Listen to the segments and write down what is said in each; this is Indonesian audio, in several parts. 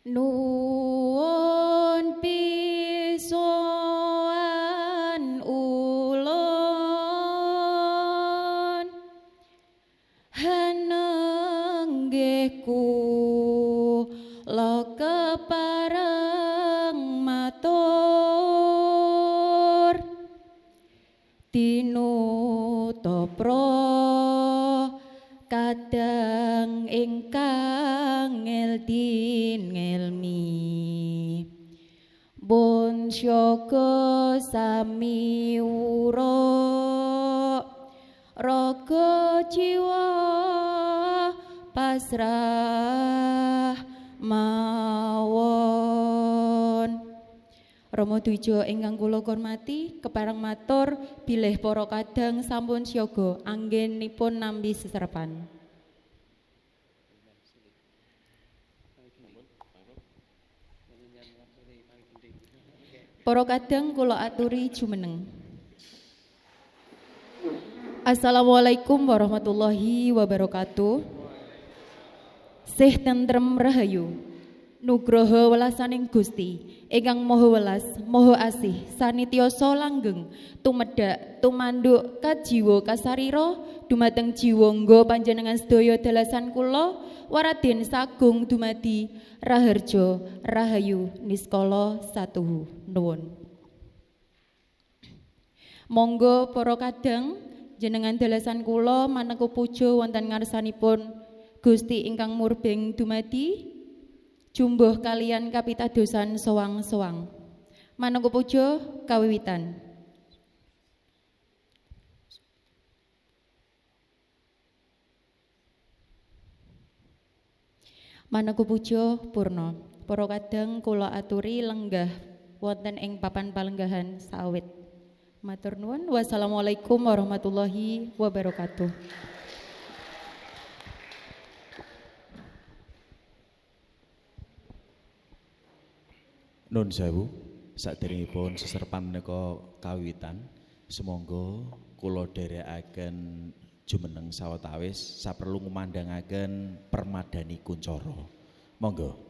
Nuwun pisuan ulun hanenggehku lo kepareng matur tinutopro kadang ingkang ngeldin ngelmi bon syoga sami wuro raga jiwa pasrah mawon. Rama Dwija ingkang kula hormati kepareng matur bilih para kadang sampun siaga anggenipun nampi seserepan. Para kadang kula aturi jumeneng. Assalamualaikum warahmatullahi wabarakatuh. Sih tentrem rahayu. Nugroho welasaning Gusti ingkang Maha Welas Maha Asih sanityosa langgeng tumedhak tumanduk kajiwa kasarira dumateng jiwa ngga panjenengan sedaya dalasan kula Waraden Sagung dumadi Raharja Rahayu Niskala Satuhu nuwun. Monggo para kadang jenengan dalasan kula maneka puja wonten ngarsanipun Gusti ingkang murbeng dumadi jumbuh kalian kapitadosan sowang-sowang. Maneka puja kawiwitan. Maneka puja purna. Para kadang kula aturi lenggah wonten ing papan palenggahan sawit. Matur nuwun. Wassalamualaikum warahmatullahi wabarakatuh. Nun sewu, saderengipun seserpan menika kawiwitan, sumangga kula dherekaken jumeneng sawetawis saperlu ngumandhangaken permadani kuncara. Monggo.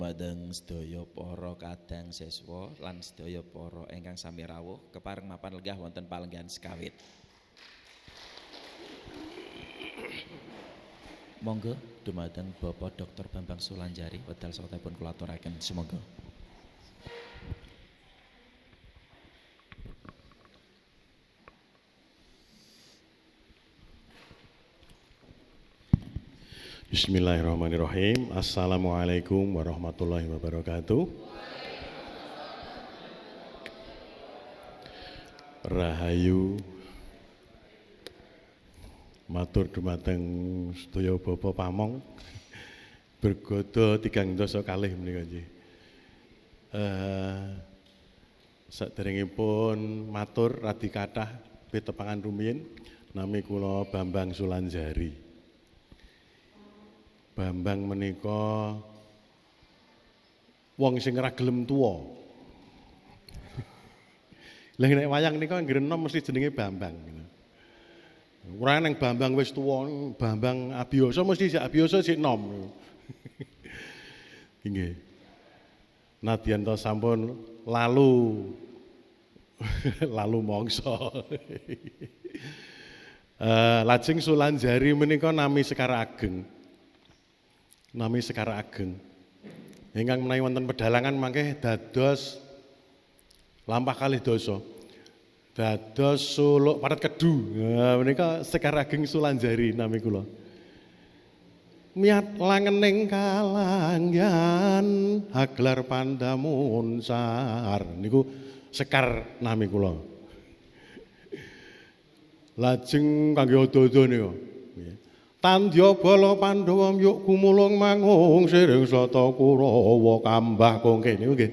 dumateng sedaya para kadang siswa lan sedaya para ingkang sami rawuh kepareng mapan lenggah wonten palenggan sekawit. Monggo dumateng Bapak Dr. Bambang Sulanjari wedal sautipun kula aturaken sumangga. Bismillahirrahmanirrahim. Assalamualaikum warahmatullahi wabarakatuh. Rahayu matur dumateng sedaya Bapak Pamong bergodo 3 dasa kalih menika nggih. Saderengipun matur radi kathah pitepangan rumiyin nami kula Bambang Sulanjari. Bambang menika wong sing ora gelem tuwa. Lah nek wayang nika anggere enom mesti jenenge Bambang. Ora nang Bambang wis tuwa, Bambang Abiyasa mesti sik Abiyasa sik enom. Nggih. Nadyan to sampun lalu mangsa. Lajeng Sulanjari menika nami Sekar Ageng. Nami Sekar Ageng. Ingkang menawi wonten pedalangan mangke dados lampah kalih dasa. Dados Suluk Paret Kedu. Nah, menika Sekar Ageng Sulanjari nami kula. Miat langening kalangyan haglar pandamun sar niku Sekar nami kula. Lajeng kangge odo-odo niku. Tandya bala Pandhawa yuk kumulung mangung siring sata Kurawa kambah kongke niku nggih.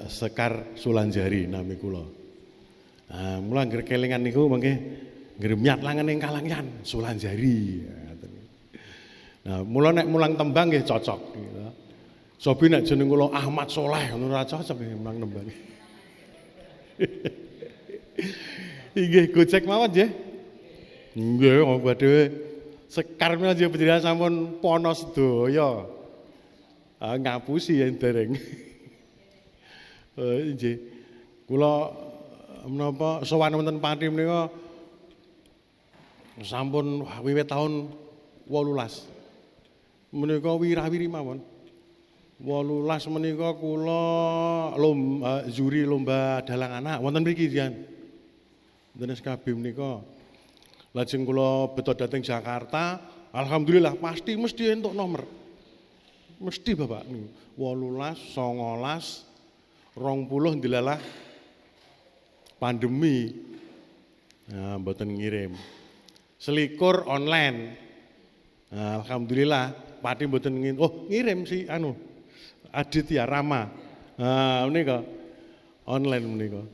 Sekar Sulanjari nami kula. Nah, mula anggere kelingan niku mangke ngremyat langening kalangyan Sulanjari. Nah, mula nek mulang tembang nggih cocok. Sobi nek jeneng kula Ahmad Soleh ngono ora cocok nggih mulang tembang. Inggih gojek mawon nggih. Nggih, wong badhe Sekar menawi panjenengan sampun pono sedaya. Ngapusi yen dereng. Nggih. Kula menapa sowan wonten Pati menika sampun wiwit taun 18. Menika wirawiri mawon. 18 menika kula juri lomba dalang anak wonten mriki Dian. Wonten SKB menika. Lajeng kula beto dhateng Jakarta, alhamdulillah mesti entuk nomor. Mesti Bapak niku 18, 19, 20 dilalah pandemi. Nah, mboten ngirim. 21 online. Nah, alhamdulillah Pati mboten ngirim si Aditya Rama. Nah, menika online menika.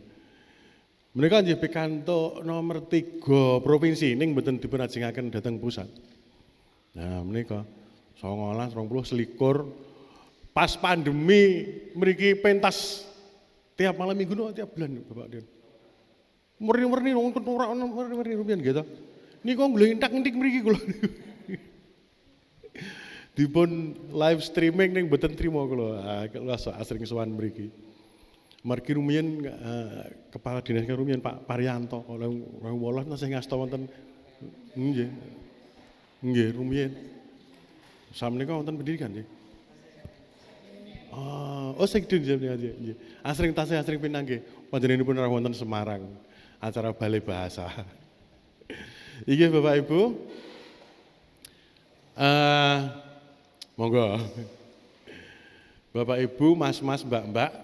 Menika nggih pikantuk nomor 3 provinsi ning mboten dipun ajengaken dhateng pusat. Nah, menika 19, 20, 21 pas pandemi mriki pentas tiap malam minggu tiap bulan Bapak Dian. Murni-murni nonton ora ono murni rupiah gitu. Niku nglentak-entik mriki kula. Dipun live streaming ning mboten trima kula. Kula asring sowan mriki. Margi rumiyin Kepala Dinas rumiyin Pak Paryanto kalau 2018 tasih ngasta wonten nggih. Nggih rumiyin. Sameneika wonten pendidikan nggih. Sing nggih. Asring pindah nggih. Panjenenganipun ora wonten Semarang. Acara Balai Bahasa. Iki Bapak Ibu. Monggo. Bapak Ibu, Mas-mas, Mbak-mbak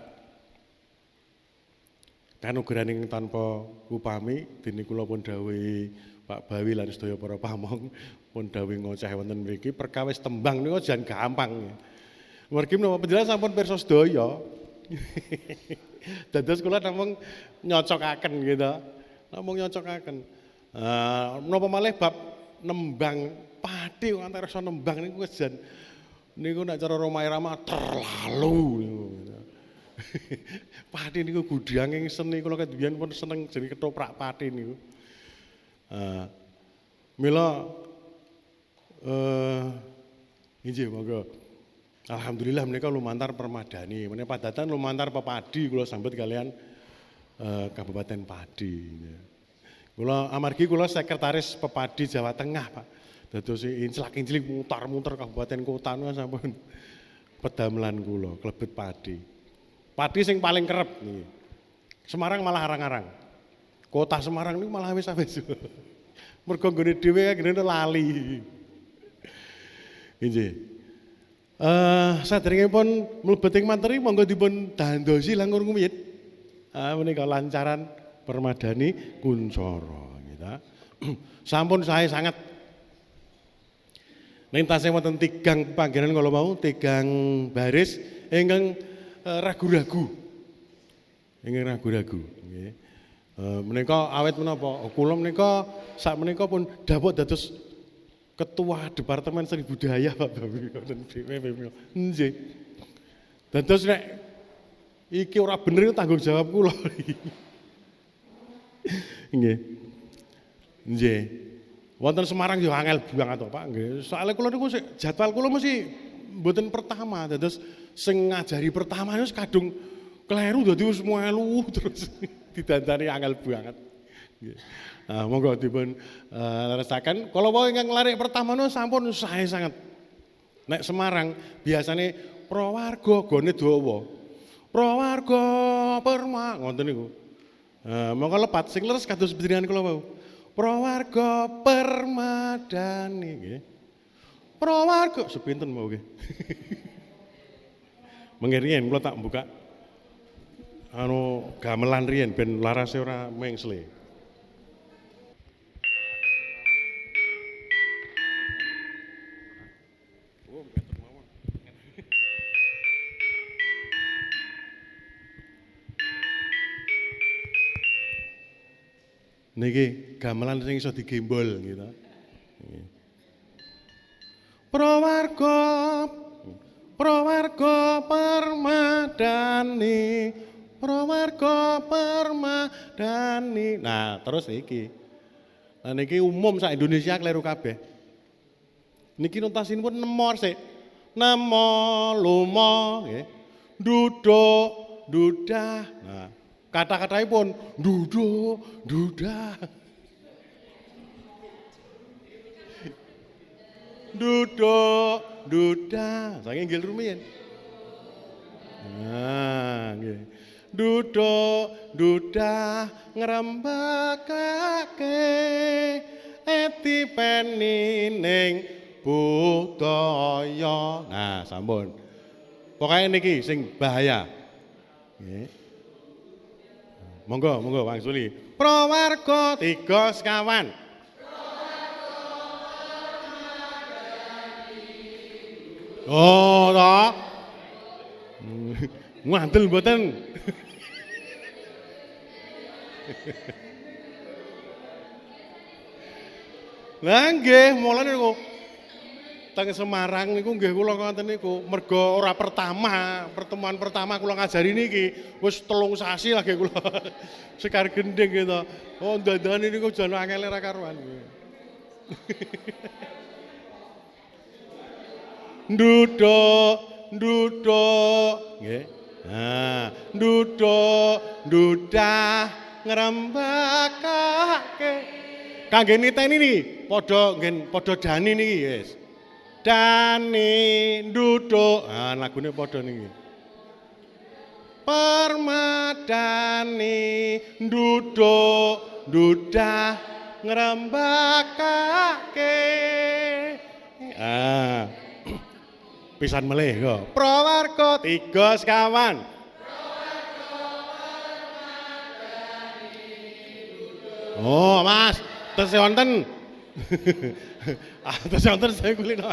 kanugraning tanpa upami dene kula pun dawuhi Pak Bawi lan sedaya para pamong pun dawuhi ngoceh wonten mriki perkawis tembang niku jan gampang. Mergi menapa panjenengan sampun pirsa sedaya. Dados kula namung nyocokaken gitu. Namung nyocokaken. Menapa malih bab nembang Pati antara nembang niku wis jan niku nek cara Roma Irama terlalu niku. Pati niku gudianging seni kula keduyan pun seneng jeneng ketoprak Pati niku. Mila inggih monggo. Alhamdulillah menika lumantar permadani, menika padatan lumantar pepadi kula sambet kalian Kabupaten Padi. Kula amargi kula sekretaris Pepadi Jawa Tengah, Pak. Dados inclak-inclik mutar-muter kabupaten kota niku sampun pedamelan kula klebet padi. Padi sing paling kerep niki. Semarang malah arang-arang. Kota Semarang niku malah wis. Mergo nggone dhewe ngene lali. Nggih. Saderengipun mlebet ing materi monggo dipun dandosi langkung rumiyin. Menika lancaran permadani Kuncoro gitu. Sampun sae sangat. Ning tasih wonten tigang panggenan kala mau, tigang baris ingkang ragu-ragu. Ingkang ragu-ragu nggih. Menika awet menapa? Kula menika sak menika pun dapuk dados Ketua Departemen Seni Budaya Pak Bawi wonten DPP. Nggih. Dados nek iki ora bener tanggung jawab kula. Nggih. Nggih. Wonten Semarang yo angel banget to Pak nggih. Soale kula niku jadwal kula mesti mboten pertama, dados sing ngajari pertama wis kadung kleru dadi wis melu terus didandani angel banget. Nggih. Nah, monggo dipun leresaken. Kala wau ingkang larik pertama niku sampun sae sanget. Nek Semarang biasane prawarga gone dawa. Prawarga perma ngoten niku. Monggo lepat sing leres kados panjenengan kula wau. Prawarga permadani nggih. Prawarga sepinten mau nggih. Mengke riyen kula tak buka gamelan riyen ben larase ora mengsle. Niki gamelan sing iso digembol gitu. Prawarga permadani, prawarga permadani. Nah, terus iki. Nah niki umum sak Indonesia kleru kabeh. Niki notasinipun nemor sik. Nemo lumo nggih. Duduk, dudah. Nah, kata-kataipun duduk, dudah. Duduk, dudah. Saking nggih rumiyin. Nah, nggih. Duduk, dudah ngrembakake etipeni ning budaya. Nah, sampun. Pokoke niki sing bahaya. Nggih. Monggo, monggo wangsuli. Prawarga 3 sekawan. Oh, toh. Ngandel mboten. Lah nggih, mulane niku teng Semarang niku nggih kula ngoten niku, mergo ora pertemuan pertama kula ngajari niki, wis 3 sasi lagi kula sekar gendeng gitu. Oh, dandane niku jan angel ora karuan. Duduk, duduk, nggih. Nah, duduk, dudah ngrembakake. Kangge niteni niki, padha ngen padha dani niki, wis. Dani duduk. Ah lagune padha niki. Permadani duduk, dudah ngrembakake. Ah. Pisan melih kok. Prawarga 3 sekawan. Oh, Mas, terus wonten. Terus wonten saya kulino.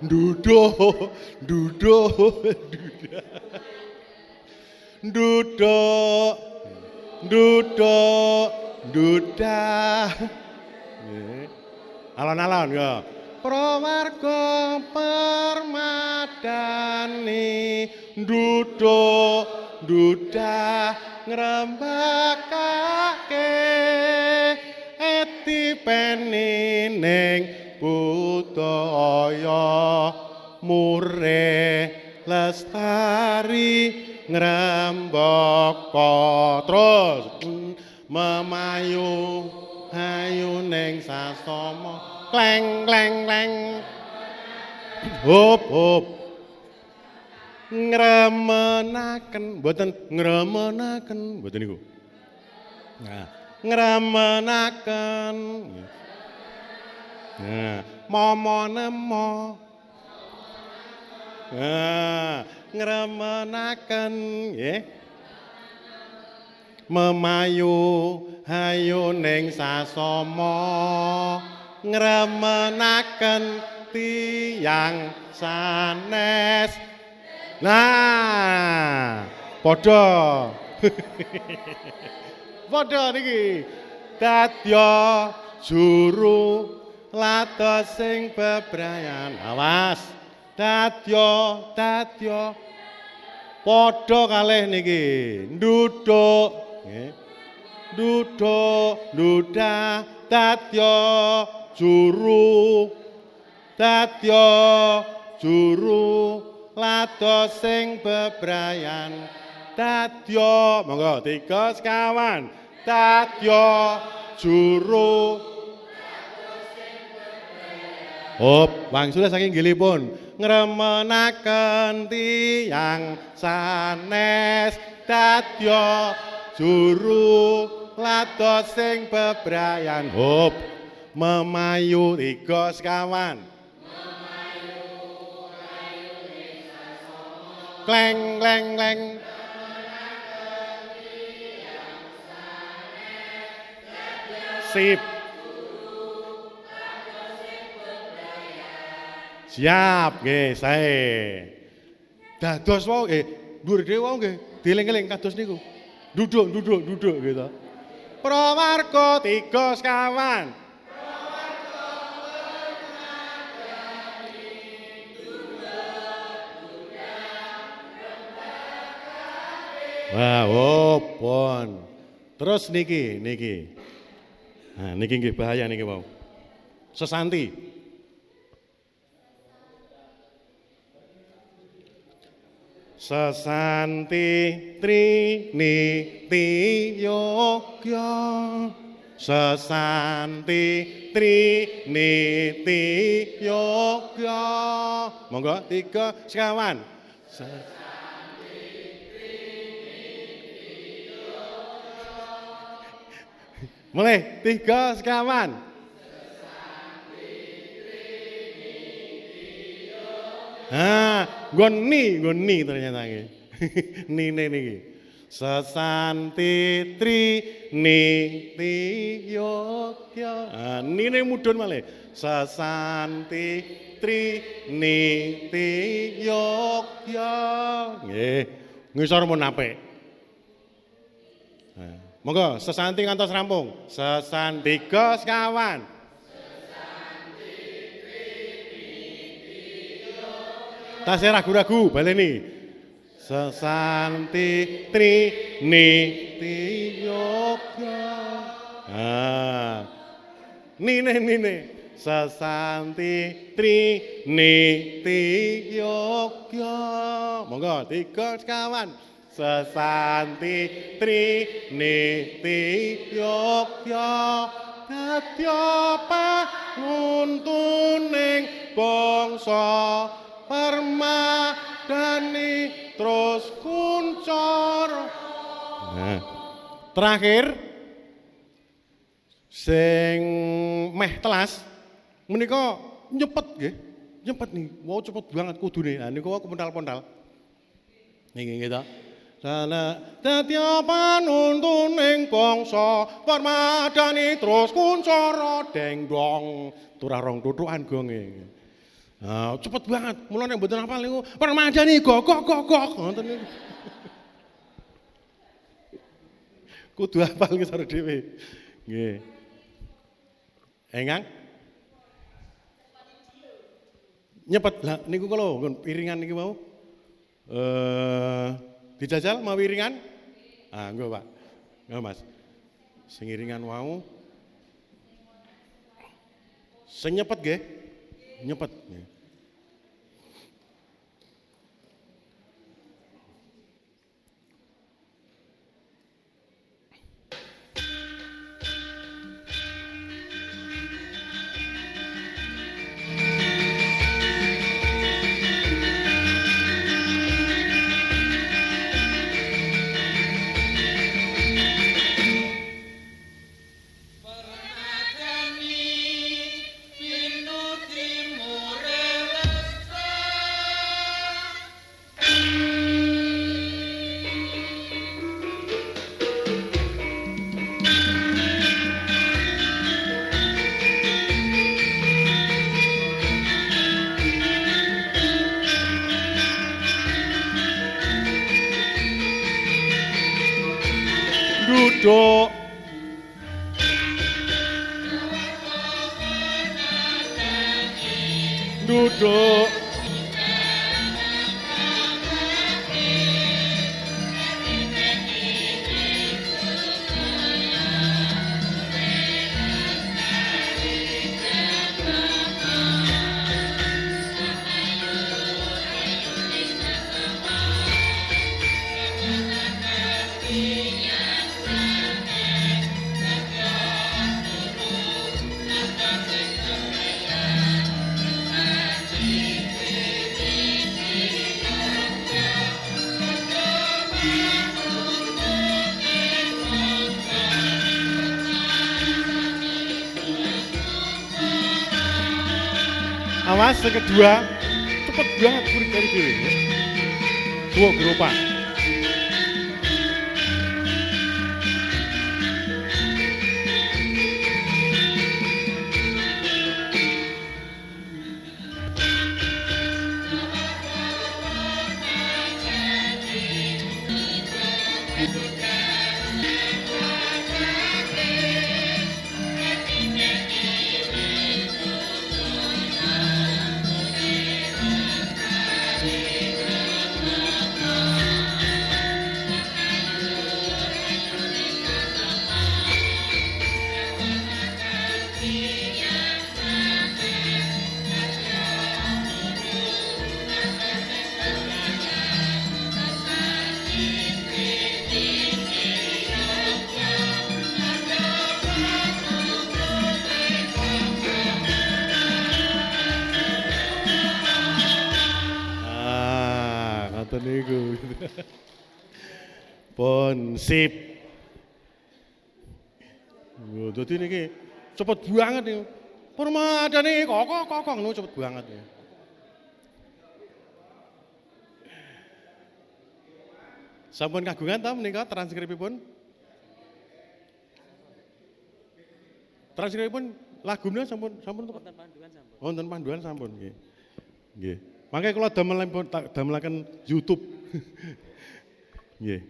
Duduk, duduk, duduk, duduk, dudah. Alon-alon ya. Prawarga permadani duduk, dudah ngrembakake etipeni ning budaya murih lestari ngrembaka terus memayu ayu ning sasama kleng kleng kleng hop hop ngremenaken mboten niku nah ngremenaken nah momo nemo nah ngremenaken nggih memayu hayu ning sasama ngremenaken tiyang sanes nah padha padha niki dadya juru latos sing bebrayan awas dadya padha kalih niki nduduk nggih nduduk ndudah dadya juru latos sing bebrayan dadya monggo 3 sekawan dadya juru hop wangsul saking inggilipun ngremenaken tiyang sanes dadya juru latos sing bebrayan hop memayu 3 sekawan kleng kleng kleng sip siap nggih sae dados wae nggih dhuwur dhewe wae nggih dieling-eling kados niku duduk gitu prawarga 3 sekawan wah, pon. Terus niki. Nah, niki nggih bahaya niki mau. Sesanti. Sesanti triniti yogya. Sesanti triniti yogya. Monggo 3 sekawan. Mulai 3 sekawan. Goni ternyata nggih. Nine niki. Sesanti triniti yogya. Nine mudhun malih. Sesanti triniti yogya. Nggih. Ngisor mun apik. Monggo sesanti ngantos rampung. Sesanti 3 sekawan. Tasih ragu-ragu baleni. Sesanti triniti yogya. Nine. Sesanti triniti yogya. Monggo 3 sekawan. Sesanti triniti yogya dadya panuntuning bangsa permadani terus kuncara. Nah, terakhir sing meh telas menika nyepet nggih. Nyepet nih. Wow cepet banget kudune. Nah niku kepontal-pontal. Niki gitu. Sana dadya panuntuning bangsa permadani terus kuncara deng dong turah rong tutukan gonge. Nah, cepet banget. Mulane mboten hafal niku permadani gogok ngoten niku. Kudu hafal ngisor dhewe. Nggih. Engang nyepet lah niku kula nggon piringan niki mau. Dijajal mau wiringan? Ah, enggak Pak. Enggak Mas. Sing iringan mau. Sing nyepet nggih? Nyepet. duduk. Duduk. Awas yang kedua, cepet banget kurik dari kiri. Dua geropak. Ngoten niku. Pun sip. Dadi niki cepet banget niku. Permadane kokok niku cepet banget ya. Sampun kagungan ta menika transkripipun? Transkripipun lagune sampun wonten panduan sampun. Wonten panduan sampun nggih. Nggih. Mangke kula damelaken YouTube. Nggih.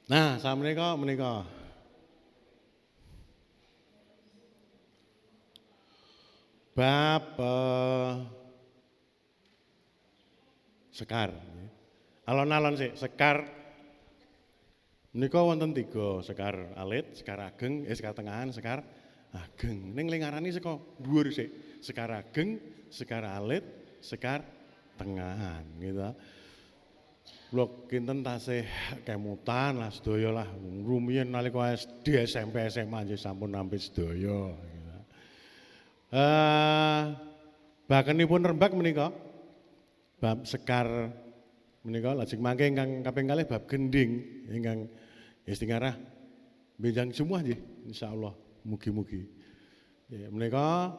Nah, menika bab sekar. Alon-alon sik, sekar menika wonten 3, sekar alit, sekar ageng, sekar tengahan, sekar ageng. Ning lingarane saka dhuwur sik, sekar ageng, sekar alit, sekar tengahan gitu. Kula kinten tasih kemutan lah sedaya lah rumiyin nalika SD, SMP, SMA nggih sampun nampi sedaya gitu. Bakenipun rembag menika bab sekar menika lajeng mangke ingkang kaping kalih bab gending ingkang istingarah benjang semua nggih insyaallah mugi-mugi. Ya menika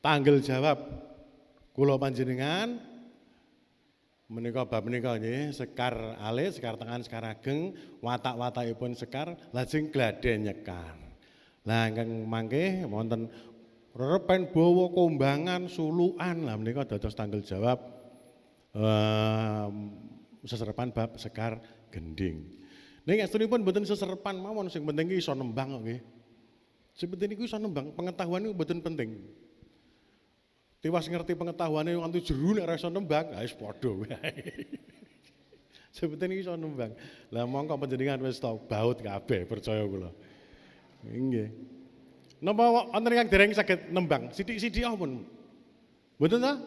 tanggel jawab kula panjenengan menika bab menika nggih sekar alit, sekar tengahan, sekar ageng, watak-watakipun sekar lajeng gladhen nyekar. Lah ingkang mangke wonten rerepen bawa kombangan sulukan lah menika dados tanggel jawab seserepan bab sekar gending. Ning astunipun mboten seserepan mawon sing penting iso nembang kok nggih. Sing penting iku iso nembang, pengetahuan niku mboten penting. Tiwas ngerti pengetahuane nganti jero nek ora iso nembang, ha wis padha wae. Sing penting iso nembang. Lah mongko panjenengan wis tau baut kabeh percaya kula. Nggih. Napa wonten ingkang dereng saged nembang? Sithik-sithik pun. Mboten ta?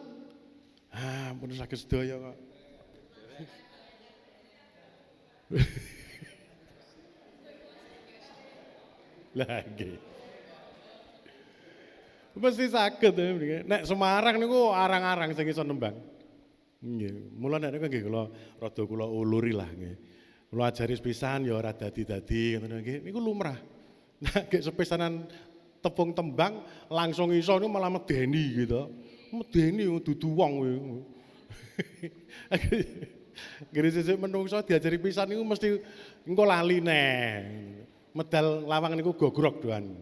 Pun saged sedaya kok. Lah nggih. Mesti saged ya. Nek Semarang niku arang-arang sing iso nembang. Nggih, mula nek niku nggih kula uluri lah nggih. Kula ajari sepisan ya ora dadi-dadi ngoten nggih. Niku lumrah. Nek sepisanan tepung tembang langsung iso niku malah medeni gitu. Medeni dudu wong kowe. Gere sesuk menungso diajari pisan niku mesti engko lali neh. Medal lawang niku gogrok doan.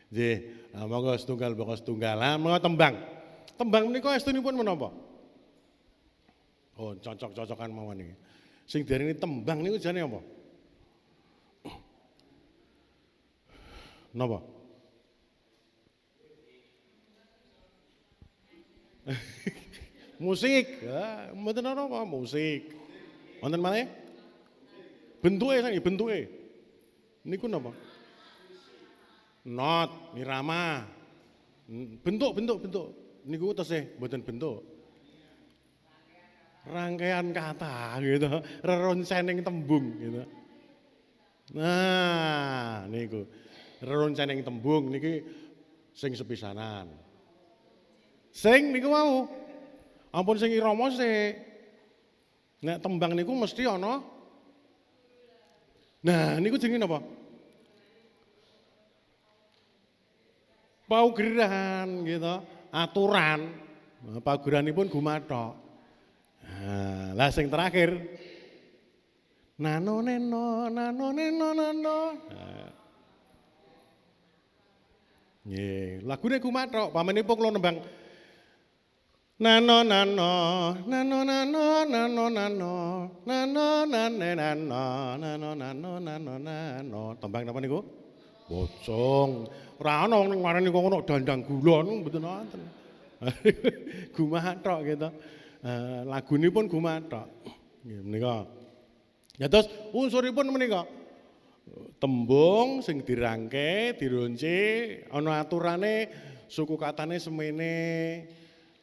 Nggih, monggo setunggal baka setunggal. Monggo tembang. Tembang menika estunipun menapa? Oh, cocok-cocokan mawon iki. Sing diarani tembang niku jane apa? Napa? Musik, ya, mboten apa musik. Wonten malih? Bentuke saniki bentuke. Niku napa? Not, irama. Bentuk. Niku tesih mboten bentuk. Rangkaian kata gitu, reronsening tembung gitu. Nah, niku. Reronsening tembung niki sing sepisanan. Sing niku mau. Ampun sing irama sik. Nek tembang niku mesti ana. Nah, niku jenenge napa? Paugeran gitu, aturan. Nah, paugeranipun gumathok. Nah, lah sing terakhir nano neno. Nggih, lagune gumathok, pamenipun kula nembang nano tembang napa niku? Bocong. Ora ana ning marani kok ono dandang gula niku mboten wonten. Gumathok gitu. Lagunipun gumathok. Nggih menika. Ya terus unsuripun menika tembung sing dirangke, dironce, ana aturane, suku katane semene.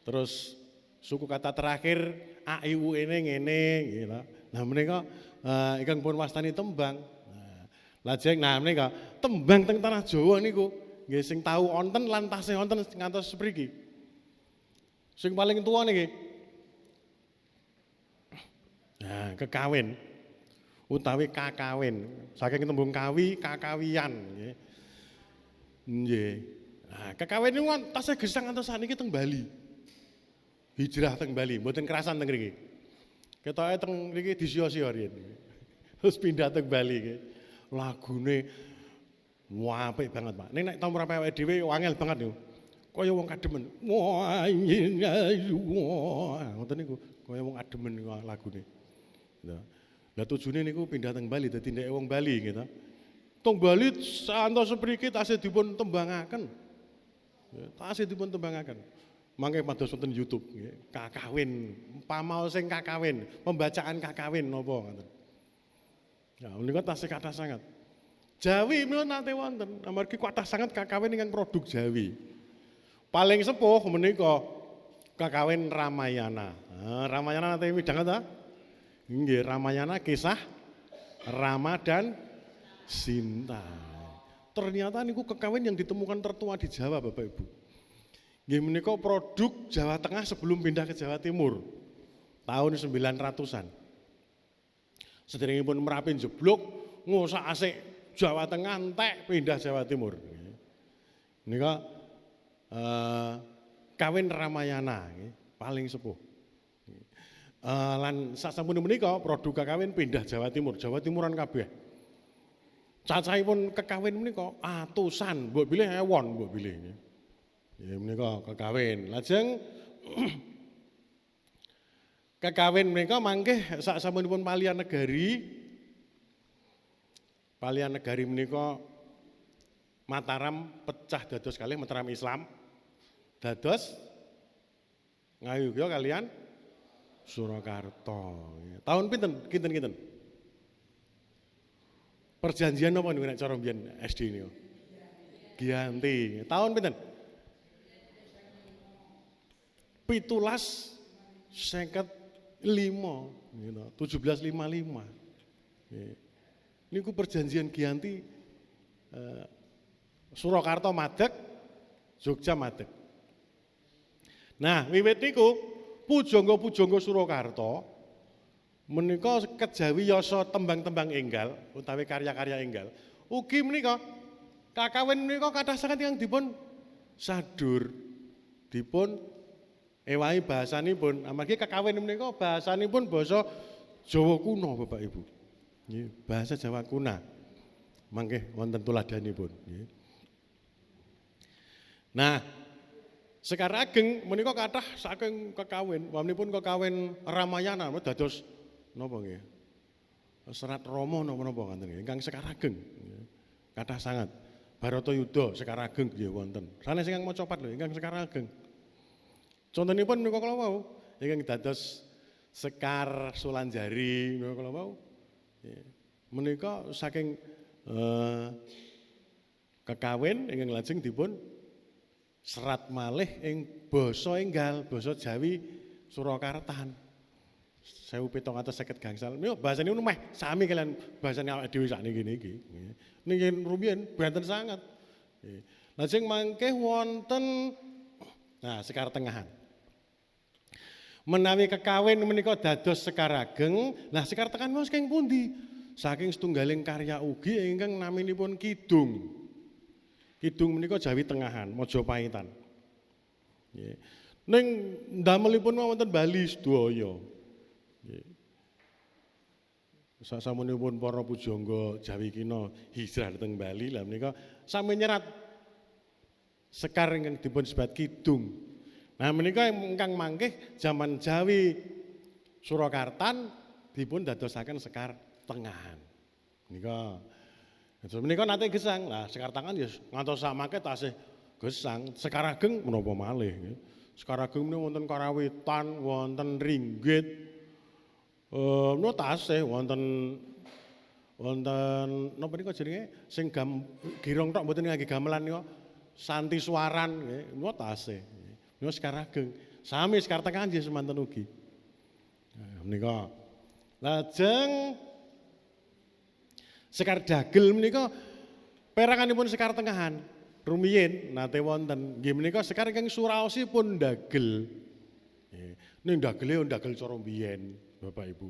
Terus suku kata terakhir a i u e ngene gitu. Nah menika ingkang pun wastani tembang. Lajeng nah menika tembang teng tanah Jawa niku nggih sing tau wonten lan tasih wonten ngantos spriki. Sing paling tuwa niki. Nah, kekawin utawi kakawin. Saking tembung kawi, kakawian nggih. Nggih. Nah, kekawin niku tasih gesang ngantos saniki teng Bali. Hijrah teng Bali, mboten kerasan teng mriki. Ketoke teng mriki disia-sia riyen. Terus pindah teng Bali nggih. Lagune apik banget, Pak. Nek tumrap awake dhewe wangel banget niku. Kaya wong kademen. Wah, ngoten niku. Kaya wong kademen niku lagune. Lah tujune niku pindah teng Bali dadi ndeke wong Bali gitu. Teng Bali santos sepriki tasih dipun tembangaken. Tasih dipun tembangaken. Mangke pados wonten YouTube nggih, kakawin, pamaos sing kakawin, pembacaan kakawin napa ngoten. Ya menika tasih kathah sanget. Jawi menika nate wonten, amargi kathah sanget kakawin ingkang produk Jawi. Paling sepuh menika kakawin Ramayana. Ramayana nate midhanget ta? Nggih, Ramayana kisah Rama dan Sinta. Ternyata niku kakawin yang ditemukan tertua di Jawa, Bapak Ibu. Nggih menika produk Jawa Tengah sebelum pindah ke Jawa Timur. Tahun 900-an. Sedherengipun Merapi jeblok, ngosak asik Jawa Tengah entek pindah Jawa Timur. Menika kawin Ramayana paling sepuh. Lan sasampun menika produk kakawin pindah Jawa Timur, Jawa Timuran kabeh. Cacahipun kekawin menika atusan, mbok bilih ewon mbok bilih. Ya menika kekawin. Lajeng kekawin menika mangke sasampunipun palihan negari. Palihan negari menika Mataram pecah dados kalih Mataram Islam. Dados Ngayogya kalian Surakarta. Tahun pinten? Kinten-kinten. Perjanjian napa niku nek cara mbiyen SD niku? Giyanti. Tahun pinten? 1755 gitu, 1755. Niku perjanjian Giyanti Surakarta madeg, Jogja madeg. Nah, wiwit niku pujangga-pujangga Surakarta menika kejawi yasa tembang-tembang enggal utawi karya-karya enggal. Ugi menika kakawin menika kathah sanget ingkang dipun sadur, dipun ewahi bahasanipun, amargi kakawin menika bahasanipun basa Jawa kuno, Bapak Ibu. Nggih, bahasa Jawa kuna. Mangke wonten tuladanipun, nggih. Nah, Sekar Ageng menika kathah saking kekawin, waminipun kekawin Ramayana dados napa nggih? Serat Rama napa-napa ngoten nggih, ingkang Sekar Ageng. Kathah sanget. Baratayuda Sekar Ageng nggih wonten. Sanes ingkang maca pat lho ingkang Sekar Ageng. Contonipun menika kala wau ingkang dados Sekar Sulanjari menika kala wau. Menika saking kekawin ingkang lajeng dipun serat malih ing basa enggal, basa Jawi Surakartan. 1750 gangsal. Niku bahasane niku meh sami kalian bahasane awake dhewe sakniki niki. Niki rumiyin benten sangat. Lajeng mangke wonten Sekar Tengahan. Menawi kekawin menika dados Sekar Ageng, Sekar Tengahan menika saking pundi? Saking setunggaling karya ugi ingkang naminipun Kidung. Kidung menika Jawi Tengahan, Majapahitan. Nggih. Ning ndamelipun wonten Bali sedaya. Sasamunipun para pujangga Jawi kina hijrah dhateng Bali lah menika sami nyerat Sekar ingkang dipun sebat Kidung. Nah menika ingkang mangkih jaman Jawi Surakartan dipun dadosaken Sekar Tengahan. Menika nate gesang. Lah Sekar Tengahan ya ngantos samangke tasih gesang. Sekar Ageng menapa malih. Sekar Ageng menika wonten karawitan, wonten ringgit. Tasih wonten napa nika jenenge sing girong tok mboten ngangge gamelan nika Santi Suwaran nggih niku tasih. Niku Sekar Ageng. Sami Sekar Tengahan nggih semanten ugi. Menika lajeng Sekar Dagel menika peranganipun Sekar Tengahan rumiyin nate wonten. Nggih menika Sekar ingkang suraosipun Dagel. Ning Dagele Dagel cara mbiyen. Bapak Ibu.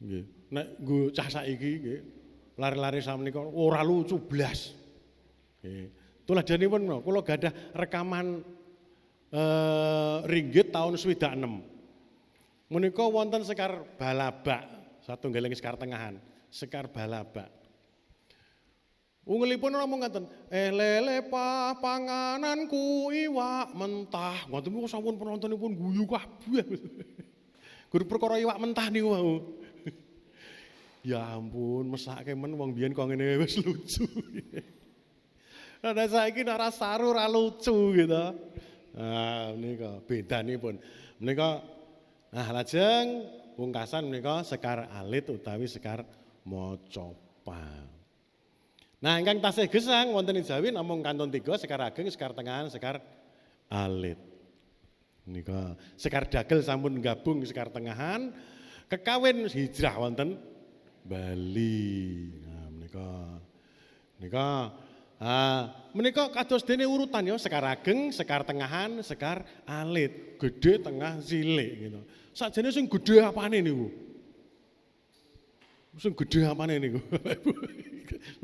Nggih. Nek nggo cah saiki nggih, lari-lari samenika ora lucu blas. Nggih. Tuladanipun kula gadah rekaman ringgit tahun 76. Menika wonten Sekar Balabak, satunggaling Sekar Tengahan, Sekar Balabak. Ungelipun namung ngaten, lele pangananku iwak mentah. Ngoten niku sampun penontonipun guyu kabeh. Guru perkara iwak mentah niku wau. Ya ampun, mesake men wong biyen kok ngene wis lucu. Nah saiki nek ora saru ora lucu gitu. Nah menika bedanipun. Menika lajeng pungkasan menika Sekar Alit utawi Sekar Macapat. Nah ingkang tasih gesang wonten ing Jawi namung kantun 3 Sekar Ageng, Sekar Tengahan, Sekar Alit. Nika Sekar Dagel sampun gabung Sekar Tengahan, kekawin hijrah wonten Bali. Nah menika kados dene urutan ya Sekar Ageng, Sekar Tengahan, Sekar Alit, gedhe tengah cilik gitu. Sakjane sing gedhe apane niku? Sing gedhe apane niku?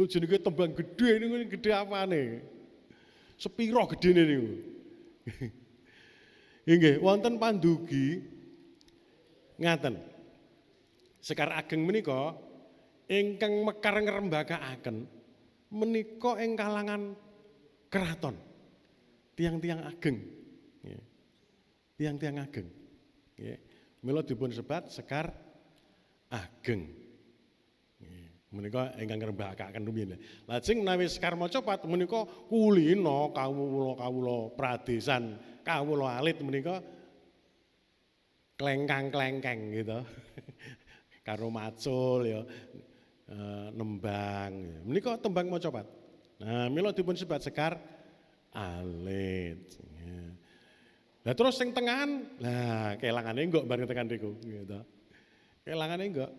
Lho jenenge tembang gedhe niku gedhe apane? Sepiro gedene niku? Inggih, wonten pandugi ngaten. Sekar Ageng menika ingkang mekar ngrembakakaken menika ing kalangan keraton. Tiang-tiang ageng. Nggih. Tiang-tiang ageng. Nggih. Mila dipun sebat Sekar Ageng. Nggih. Menika ingkang ngrembakakaken rumiyin. Lajeng menawi Sekar Macapat menika kulina kawula pradesan kawula alit menika klengkang-klengkeng gitu. Karo macul ya nembang. Menika tembang Macapat. Nah, mila dipun sebat Sekar Alit. Lah terus sing tengahan, lah kelangane enggak bareng tekan riku gitu. Kelangane enggak.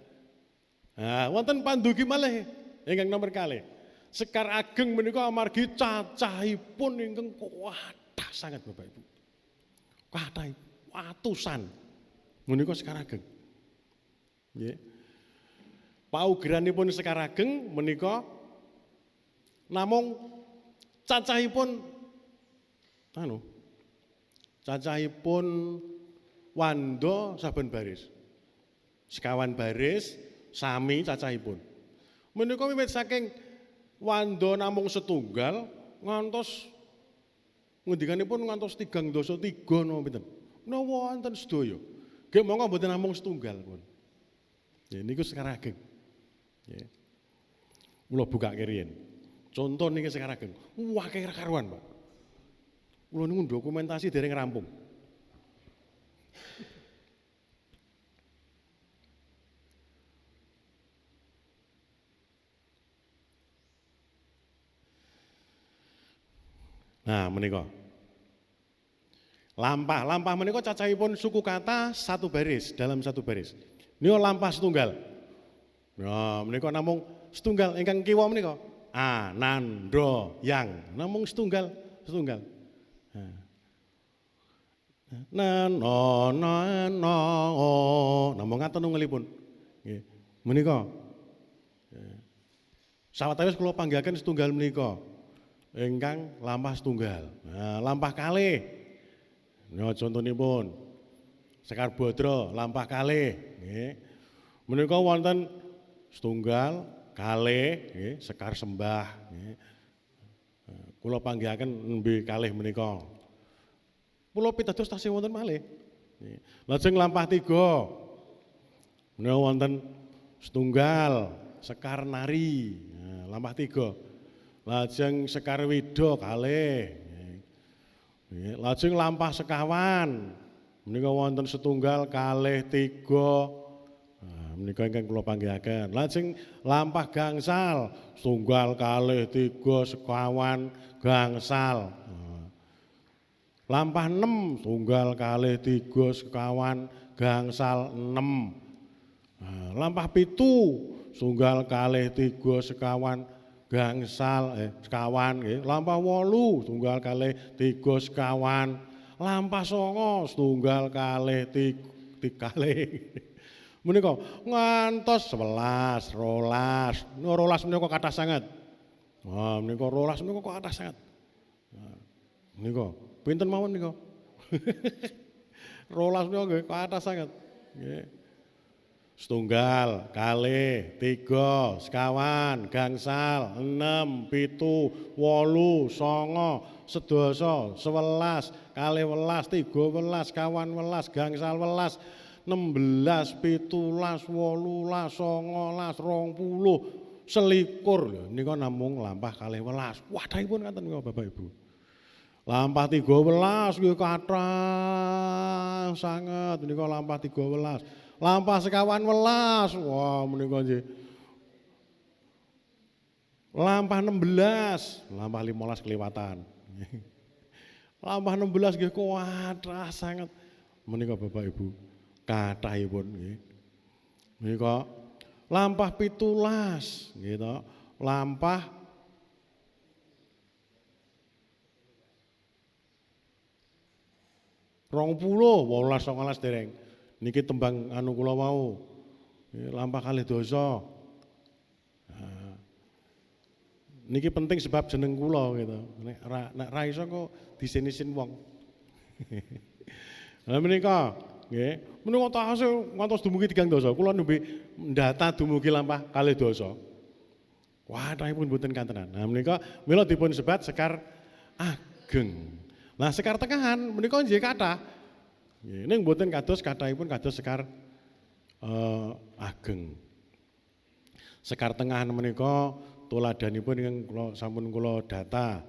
Nah, wonten pandugi malih ingkang nomor kalih. Sekar Ageng menika amargi cacahipun ingkang kuatah sangat Bapak Ibu. Kathah atusan. Menika Sekar Ageng. Nggih. Paugeranipun Sekar Ageng menika namung cacahipun cacahipun wanda saben baris. Sekawan baris sami cacahipun. Menika wiwit saking wanda namung setunggal ngantos ngendikanipun ngantos 3 dasa 3 napa pinten. Menawa wonten sedaya. Nggih monggo mboten namung setunggal pun. Ya niku Sekar Ageng. Nggih. Kula bukake riyen. Contoh niki sekarang ageng. Wah kayak karuan, Pak. Kula niku dokumentasi dereng rampung. Nah, menika. Lampah menika cacahipun suku kata satu baris dalam satu baris. Niku lampah setunggal. Nah, menika namung setunggal ingkang kiwa menika. Anando yang namung setunggal. No namung ngaten nungelipun. Nggih. Menika. Sawetawis kula panggihaken setunggal menika. Ingkang lampah setunggal. Nah, lampah kalih. Nah, contonipun Sekar Bodro lampah kalih nggih. Menika wonten setunggal, kalih nggih, Sekar Sembah nggih. Kula panggihaken nembe kalih menika. Kula pitados tasih wonten malih. Lajeng lampah 3. Menika wonten setunggal, Sekar Nari. Nah, lampah 3. Lajeng Sekar Wida kalih. Lajeng lampah sekawan. Menika wonten setunggal, kalih, 3. Nah, menika ingkang kula panggihaken. Lajeng lampah gangsal, setunggal, kalih, 3, sekawan, gangsal. Nah. Lampah 6, setunggal, kalih, 3, sekawan, gangsal, 6. Nah, lampah 7, setunggal, kalih, 3, sekawan, gangsal sekawan nggih. Lampah 8 setunggal kalih 3 sekawan. Lampah 9 setunggal kalih 3 kalih. Menika ngantos 11, 12. 12 menika kathah sanget. Wah, menika 12 menika kok kathah sanget. Nah, menika pinten mawon menika? 12 menika nggih kathah sanget. Nggih. Setunggal, kalih, 3, sekawan, gangsal, 6, 7, 8, 9, sedasa, 11, kalih welas, 13, sekawan welas, gangsal welas, 16, 17, 18, 19, 20, 21. Nika namung lampah kalih welas. Wadahipun ngaten niku Bapak Ibu. Lampah 13 nggih kathah sanget nika lampah 13. Lampah sekawan welas, wah menika nggih. Lampah 16, lampah 15 kelewatan. Lampah 16 nggih kathah sanget. Menika Bapak Ibu, kathahipun nggih. Menika lampah 17 nggih to. Lampah 20, 18, 19 dereng. Niki tembang anu kula wau. Lampah kalih dosa. Nah, niki penting sebab jeneng kula gitu. Nek ra iso kok disenisin wong. Lah menika nggih, menika tasih ngantos dumugi 3 dosa. Kula nembe ndata dumugi lampah kalih dosa. Wathahipun mboten kantenan. Nah menika mila dipun sebat Sekar Ageng. Nah Sekar Tengahan menika nggih kathah. Ning mboten kados kathahipun kados Sekar Ageng. Sekar Tengahan menika tuladanipun ingkang sampun kula data.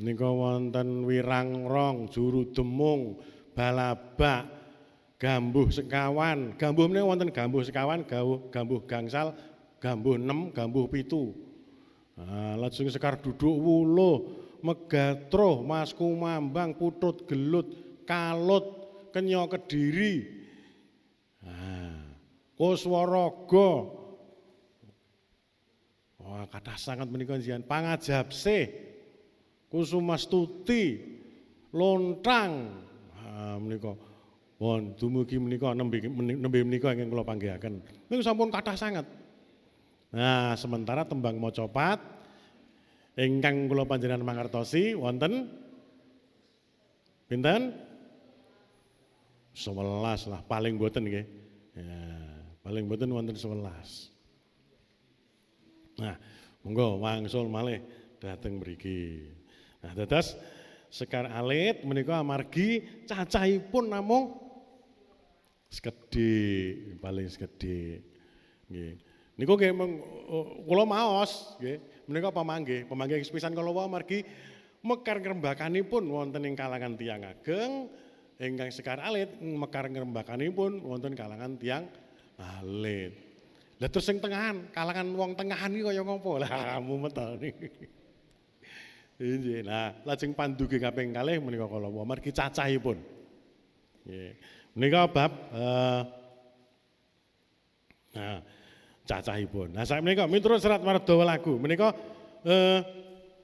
Nika wonten Wirangrong, Juru Demung, Balabak, Gambuh Sekawan. Gambuh menika wonten Gambuh Sekawan, Gambuh Gangsal, Gambuh 6, Gambuh 7. Nah, lajeng Sekar Duduk Wuluh, Megatruh, Mas Kumambang, Putut Gelut, Kalut, Kenya Kediri. Nah, Kuswaraga. Wah, kathah sanget menika njenengan Pangajapsih, Kusumastuti, Lontang. Nah, menika pun dumugi menika nembe menika ingkang kula panggihaken. Niku sampun kathah sanget. Nah, sementara tembang macapat ingkang kula panjenengan mangertosi wonten pinten? 11 lah paling mboten nggih. Ya, paling mboten wonten 11. Nah, monggo wangsul malih dhateng mriki. Nah, dados Sekar Alit menika amargi cacahipun namung sekedhik, paling sekedhik. Nggih. Niku nggih kula maos nggih menika pamanggih sepisan kala wau margi mekar ngrembakanipun wonten ing kalangan tiyang ageng ingkang sekar alit mekar ngrembakanipun wonten kalangan tiyang alit. Lah terus sing tengahan kalangan wong tengahan iki kaya ngopo? Lah mumet to niki. Inggih. Nah, lajeng pandugi kaping kalih menika kala wau margi cacahipun. Nggih. Menika bab cacahipun. Nah, sak menika miturut Serat Mardawa Lagu menika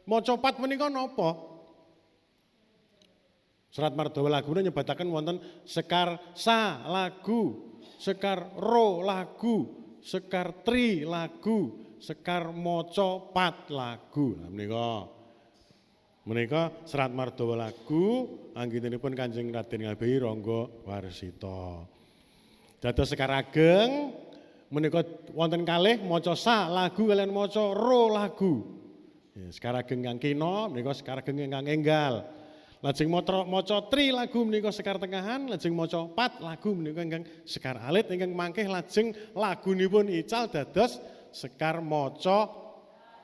maca pat menika napa? Serat Mardawa Lagu nyebataken wonten sekar sa lagu, sekar ro lagu, sekar tri lagu, sekar maca pat lagu. Nah, menika Serat Mardawa Lagu anggenipun Kanjeng Raden Ngabei Rangga Warsita. Dados sekar ageng menika wonten kalih maca sa lagu kaliyan maca ro lagu. Ya, sekar ageng ingkang kina menika sekar ageng ingkang enggal. Lajeng maca tri lagu menika sekar tengahan, lajeng maca pat lagu menika ingkang sekar alit ingkang mangkih lajeng lagunipun ical dados sekar maca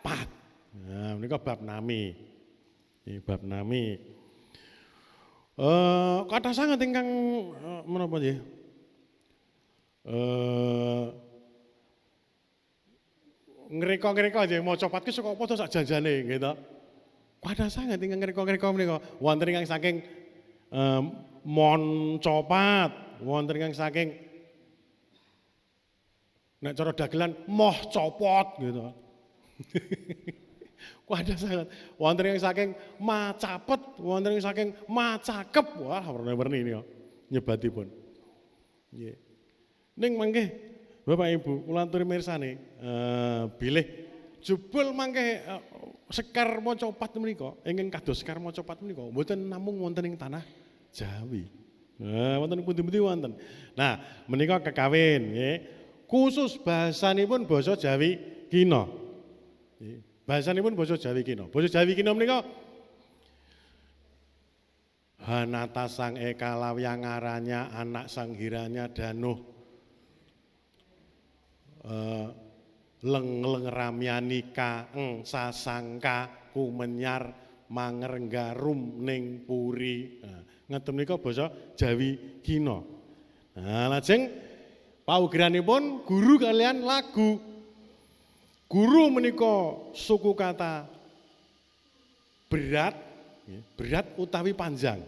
pat. Nah, menika bab nami. Bab nami. Kathah sanget ingkang menapa nggih? Ngreka-ngreka nggih maca pat ki saka apa to sak janjane nggih to. Kathah sanget ingkang ngreka-ngreka menika. Wonten ingkang saking monca pat, wonten ingkang saking nek cara dagelan moh copot gitu. Wadah sangat. Wonten yang saking macapet, wonten yang saking macakep. Wah, warna-warni ini nyebatipun. Nggih. Ning mangke Bapak Ibu, kula aturi mirsani, bilih jebul mangke sekar maca pat menika, ingkang kados sekar maca pat menika mboten namung wonten ing tanah Jawi. Nah, wonten pundi-pundi wonten. Nah, menika kekawin nggih. Khusus bahasanipun basa Jawi kina. Nggih. Bahasanipun basa Jawi kina. Basa Jawi kina menika Hanata sang eka lawyang aranya anak sang hiranya danuh leng-leng ramyanika eng sasangka kumenyar mangrenggarum ning puri. Nah, ngeten menika basa Jawi kina. Nah, lajeng paugeranipun guru kalian lagu. Guru menika suku kata berat, berat utawi panjang.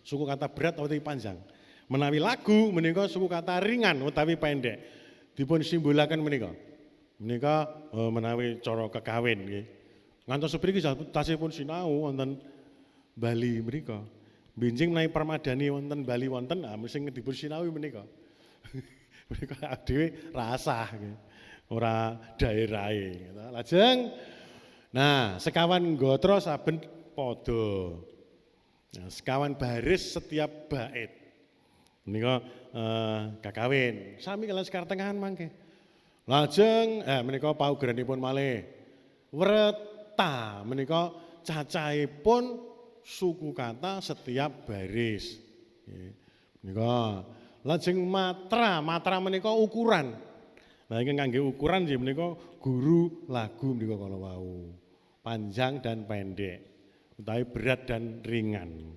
Suku kata berat utawi panjang. Menawi lagu menika suku kata ringan utawi pendek. Dipun simbolaken menika. Menika menawi cara kekawin nggih. Ngantos sepriki tasihipun sinau wonten Bali menika. Benjing menawi permadani wonten Bali wonten, sing dipun sinau menika. Menika dhewe rasah nggih. Ora daerahe gitu. Lajeng nah sekawan gotra saben padha. Nah, sekawan baris setiap bait. Menika kakawin. Sami kalian sekar tengahan mangke. Lajeng menika paugeranipun malih. Wreta menika cacahipun suku kata setiap baris. Menika lajeng matra menika ukuran. Nah, ingkang kangge ukuran nggih menika guru lagu menika kala wau. Panjang dan pendek, utawi berat dan ringan.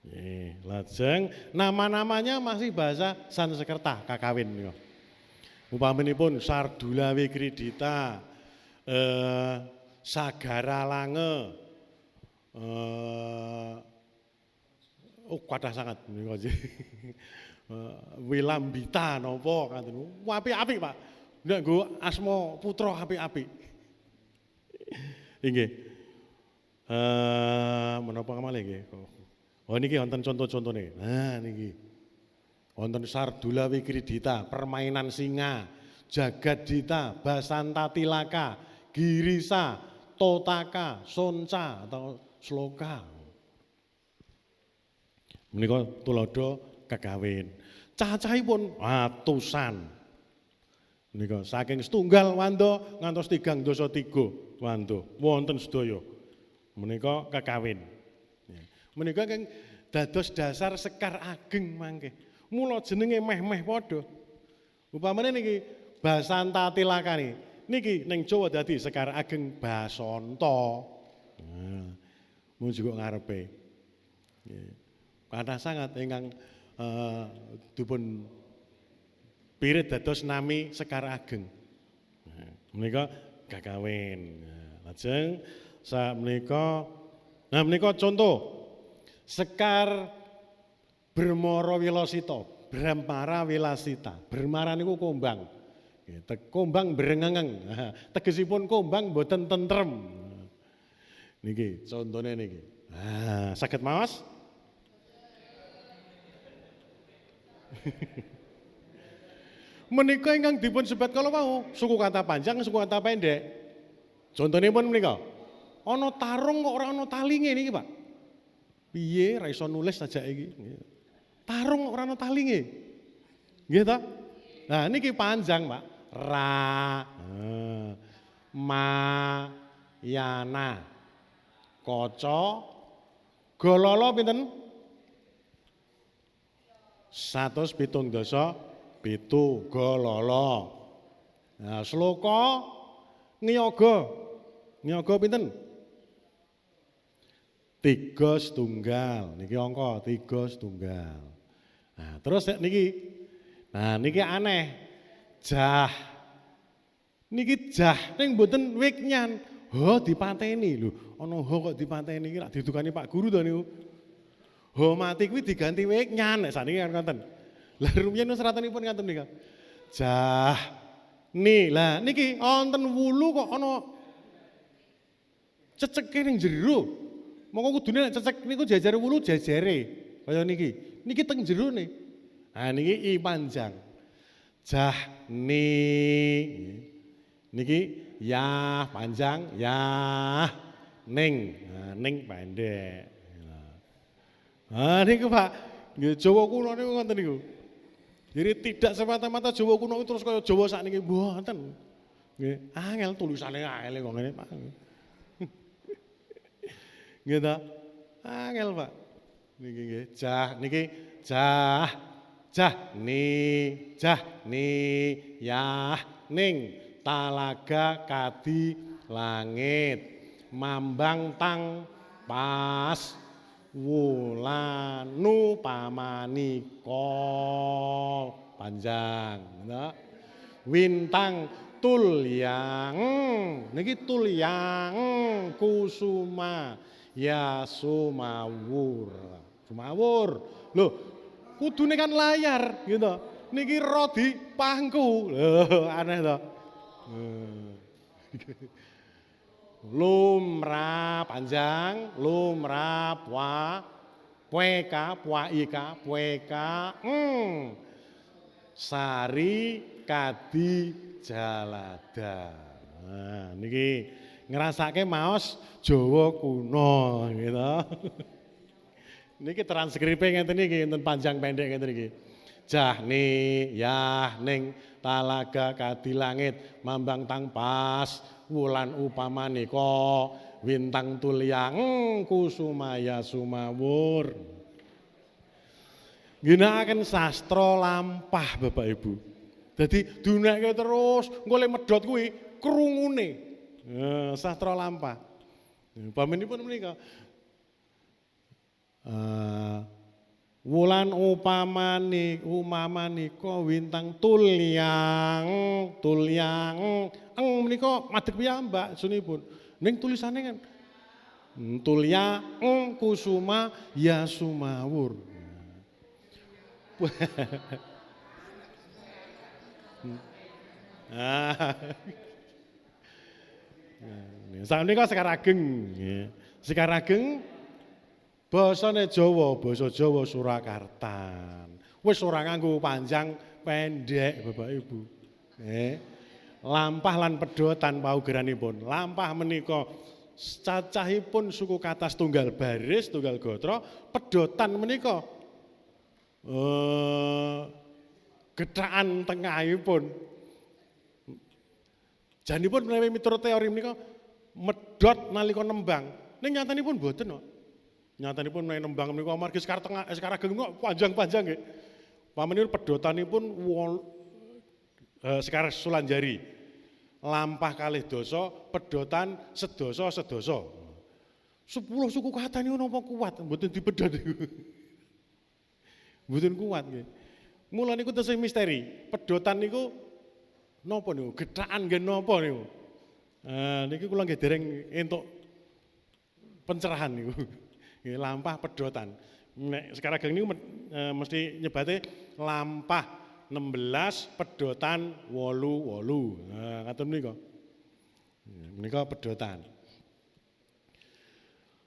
Nggih, lajeng nama-namanya masih bahasa Sanskerta kakawin menika. Upaminipun Sardula Wikridita, Sagara Lange, kathah sangat menika nggih. Wilambita napa kanten. Apik-apik, Pak. Nek nggo asma putra apik-apik. Nggih. Menapa malih nggih? Oh niki wonten contoh-contone. Nah niki. Wonten Sardula Wikridita, Permainan Singa, Jagadita, Basanta Tilaka, Girisa, Totaka, Sonca atau Sloka. Menika tuladha kakawin. Cacahipun atusan. Menika saking setunggal wanda ngantos 3 dasa 3 wanda wonten sedaya. Menika kakawin. Menika kang dados dasar sekar ageng mangke. Mula jenenge meh-meh padha. Upamane niki Basanta Tilakani. Niki ning Jawa dadi Sekar Ageng Basanta. Nah, mun juga ngarepe. Nggih. Kathah sangat ingkang dipun pirit dados nami Sekar Ageng. Nah, menika gagawin. Nah, lajeng sakmenika menika contoh Sekar Bermara Wilasita, Bramara Wilasita. Bermara niku kombang. Kombang brengengeng. Tegesipun kombang boten tentrem. Niki contone niki. Nah, saged maos? Menika ingkang dipun sebat kala wau, suku kata panjang, suku kata pendek. Contonipun menika. Ana tarung kok ora ana talinge niki, Pak. Piye ra iso nulis sajak iki? Tarung kok ora ana talinge. Nggih ta? Nah, niki panjang, Pak. Ra, ma, yana, kaca, gololo pinten? 177 gololo. Nah, sloka niyaga. Niyaga pinten? 3 setunggal. Niki angka 3 setunggal. Nah, terus niki. Nah, niki aneh. Jah. Niki jah ning mboten wiknyan. Ho dipateni lho. Ana ho kok dipateni iki lak didukani Pak Guru to niku. Ho mati kuwi diganti wiknyan nek saniki kan ngoten. Lah rumiyin seratanipun ngaten nika. Jah. Ni lah niki wonten wulu kok ana ceceke ning jero. Mongko kudune nek cecek niku jajare wulu jajare. Kaya niki. Niki teng jerone. Nah niki I panjang. Jah ni. Niki ya panjang, ya ning. Nah, ning pendek. Nah niku Pak, nggih Jawa kuno niku ngoten niku. Jadi tidak semata-mata Jawa kuno itu terus kaya Jawa sakniki mboten. Nggih, angel tulisane angel kok ngene Pak. Nggih ta? Angel Pak. Niki nggih, jah ni yah ning talaga kadi langit mambang tang pas wulanu pamanika panjang wintang tulyang niki tulyang kusuma ya sumawur lho kudune kan layar gitu niki rodi pangku lho aneh to lumrah panjang lumrah pueka sari kadi jalada. Nah niki ngrasake maos Jawa kuno gitu. Niki transkripe ngeten iki enten panjang pendek ngeten iki. Jah ni yah ning talaga kadi langit mambang tang pas wulan upamanika wintang tulyang kusumaya sumawur. Ginakaken sastra lampah Bapak Ibu. Dadi diunekke terus engko lek medhot kuwi krungune. Sastra lampah. Pamenipun menika wulan upamanika wintang tulyang menika madhep piyambak sunipun ning tulisane kan tulyang kusuma ya sumawur. Sanika Sekar Ageng nggih. Sekar Ageng basane Jawa, basa Jawa Surakartan. Wis ora nganggo panjang pendek Bapak Ibu. Lampah lan pedhotan paugeranipun. Lampah menika cacahipun suku kata setunggal baris, setunggal gatra, pedhotan menika gethakan tengahipun. Janipun menawi miturut teori menika medhot nalika nembang. Ning nyatanipun mboten kok. Nyatanipun menawi nembang menika amargi Sekar Ageng kok panjang-panjang nggih. Pamenipun pedhotanipun Sekar Sulanjari. Lampah kalih dosa, pedotan sedoso. 10 suku kata niku napa kuat, mboten dipedhot niku. Mboten kuat nggih. Mula niku tesih misteri. Pedotan niku napa niku? Gethakan nggih napa niku? Niki kula nggih dereng entuk pencerahan niku. Nggih lampah pedotan. Nek sekarang niku mesti nyebate lampah 16 pedotan 8. Nah, ngaten menika. Menika pedotan.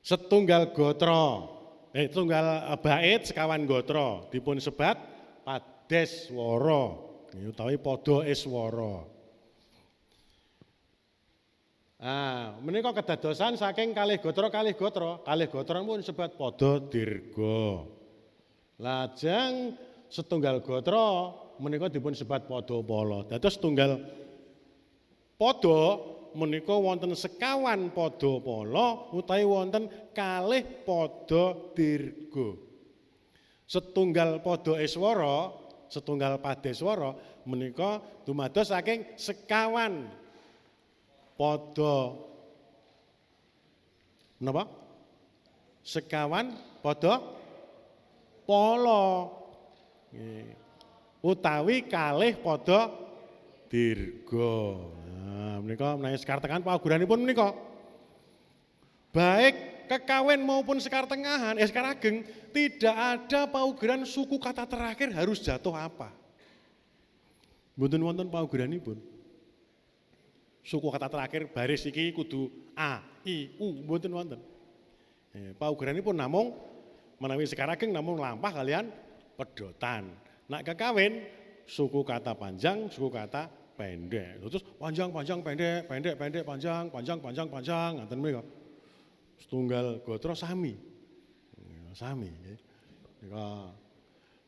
Setunggal gotra. Tunggal bait sekawan gotra dipun sebat padeswara. Utawi pada iswara. Menika kedadosan saking kalih gotra. Kalih gotra pun sebat pada dirga. Lajeng setunggal gotra menika dipun sebat pada pala. Dados tunggal pada menika wonten sekawan pada pala utawi wonten kalih pada dirga. Setunggal pada iswara, setunggal padeswara menika dumados saking sekawan pada napa? Sekawan pada pala. Utawi kalih pada dirga. Nah, menika menawi sekar tengahan pauguranipun menika. Baik kekawin maupun sekar tengahan, sekar ageng, tidak ada paugeran suku kata terakhir harus jatuh apa. Mboten wonten paugeranipun. Suku kata terakhir baris iki kudu A, I, U, mboten wonten. Paugeranipun namung menawi sekar ageng namung lampah kalian pedotan. Nak kekawin suku kata panjang, suku kata pendek. Terus panjang, pendek, panjang, ngaten menika. Setunggal gotra sami. Sami nggih. Nika.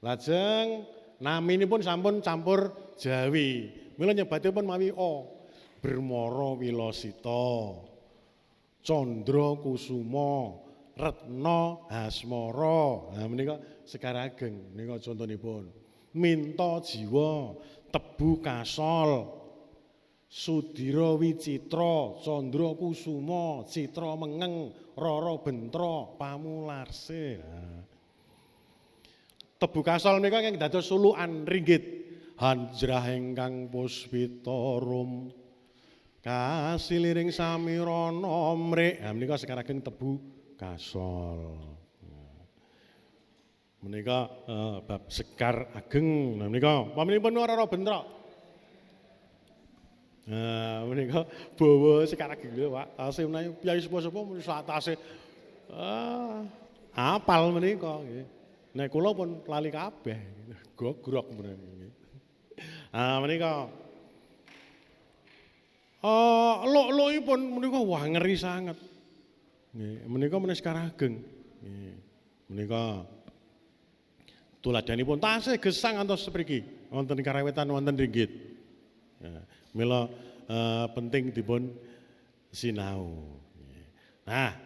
Lajeng naminipun sampun campur Jawi. Mila nyebatipun mawi O. Bermara Wilasita. Candra Kusuma, Retna Hasmara. Nah menika Sekar Ageng menika contonipun. Minta Jiwa, Tebu Kasol, Sudira Wicitra, Candra Kusuma, Citra Mengeng, Rara Bentra, Pamularse. Tebu Kasol menika ingkang dados sulukan ringgit. Hanjrah ingkang puspita rum, kasiliring samirana mrik. Menika Sekar Ageng Tebu Kasol. Menika bab Sekar Ageng. Nah menika pamanipun Rara Bentra. Menika bawa Sekar Ageng lho Pak. Tase menawi piyai sepuh-sepuh mun sak tase apal menika nggih. Nek kula pun lali kabeh. Gogrok menika. Menika luk-lukipun menika wah ngeri sangat. Nggih, menika menika Sekar Ageng. Nggih. Menika tuladanipun tasih gesang antos sepriki wonten karawetan wonten ringgit. Mila penting dipun sinau. Nah,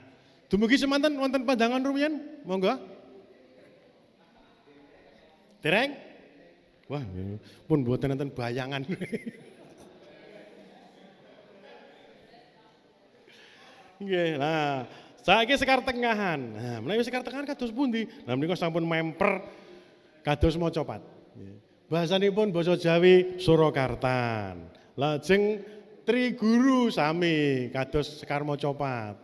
dumugi semanten wonten pandangan rumiyin, monggo. Dereng? Wah, pun mboten wonten bayangan. Nggih, nah, saiki Sekar Tengahan. Nah, menawi Sekar Tengahan kados pundi? Nah, menika sampun memper kados macapat. Bahasanipun basa Jawi Surakartan. Lajeng Triguru sami kados Sekar macapat.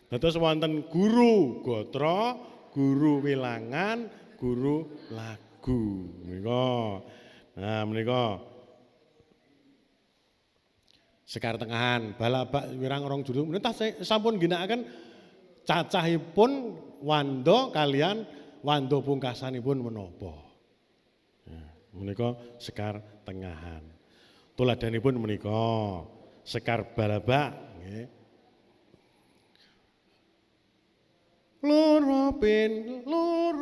Dados wonten guru gotra, guru wilangan, guru lagu. Menika. Nah, menika Sekar Tengahan, balabak wirang rong juru. Menika sampun ginakaken cacahipun wanda kalian wanda pungkasanipun menapa. Menika Sekar Tengahan. Tuladanipun menika Sekar balabak nggih. Loro pinama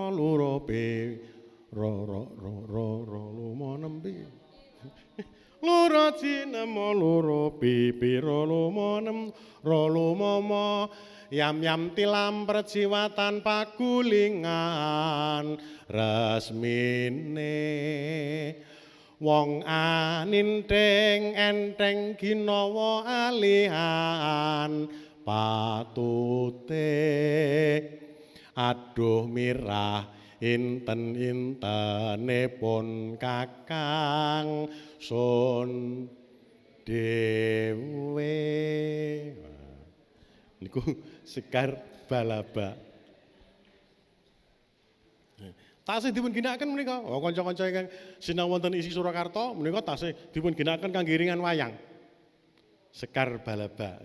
loro pe ro lumonempi. Loro cinema loro pipi ro lumonem ro lumomo. Yam tilam perjiwatan pagulingan resmine wong aninteng enteng ginawa alihan patute aduh mirah inten-intenipun Kakang Sun Dewe. Niku Sekar Balaba. Tasih dipun ginakaken menika. Oh kanca-kanca ingkang sinau wonten isi Surakarta menika tasih dipun ginakaken kangge ringan wayang. Sekar Balaba.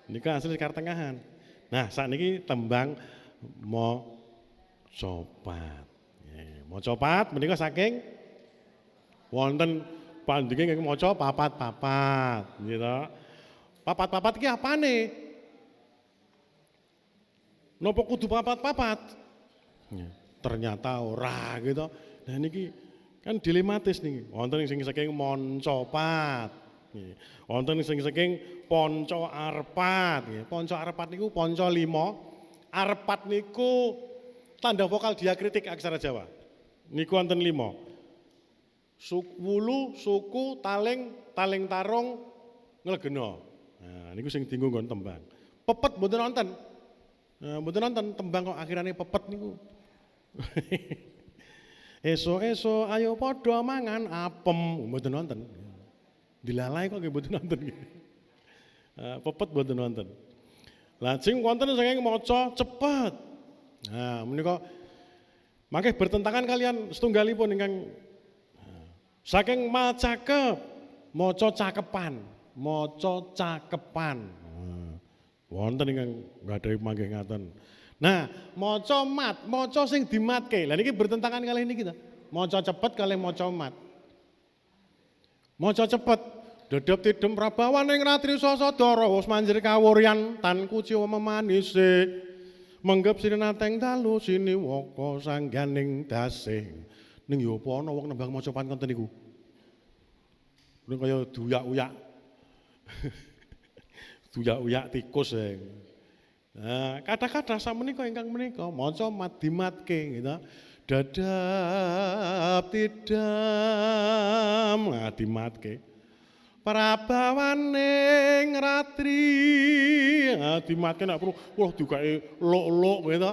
Nika asli Sekar Tengahan. Nah, sakniki tembang Mocopat. Mocopat menika saking wonten pandhige ingkang maca papat-papat, gitu. Papat-papat iki apane? Napa kudu papat-papat? Ternyata ora gitu. Nah niki kan dilematis niki. Wonten sing saking Moncopat. Wonten sing saking Ponco Arpat. Ponco Arpat niku ponco 5. Arpat niku tanda vokal diakritik aksara Jawa. Niku wonten 5. Wulu, suku, taling, taling tarung, nglegena. Nah niku sing dienggo nggon tembang. Pepet mboten wonten. Mboten nonton tembang kok akhirane pepet niku. Eso ayo padha mangan apem mboten nonton. Dilalai kok nggih mboten nonton. Pepet mboten nonton. Lajeng wonten saking maca cepet. Nah menika mangke bertentangan kalian setunggalipun ingkang saking macakep maca cakepan, maca cakepan. Wonten ingkang nggadahi mangke ngaten. Nah, maca mat, maca sing dimatke. Lah niki bertentangan kalih niki ta. Maca cepet kalih maca mat. Maca cepet, dedep tidem prabawan ing ratri sasadara wis manjir kawuryan tan kuciwa memanise. Menggep sirinateng dalu siniwaka sangganing dasih. Ning ya apa ana wong nembang maca pan konten niku. Ning kaya duyak-uyak. Duyak-uyak tikus ya. Nah, kata-kata samenika ingkang menika maca mat dimatke gitu. Dadap tidam dimatke. Prabawaning ratri dimatke nek perlu wah dugake lok-lok gitu.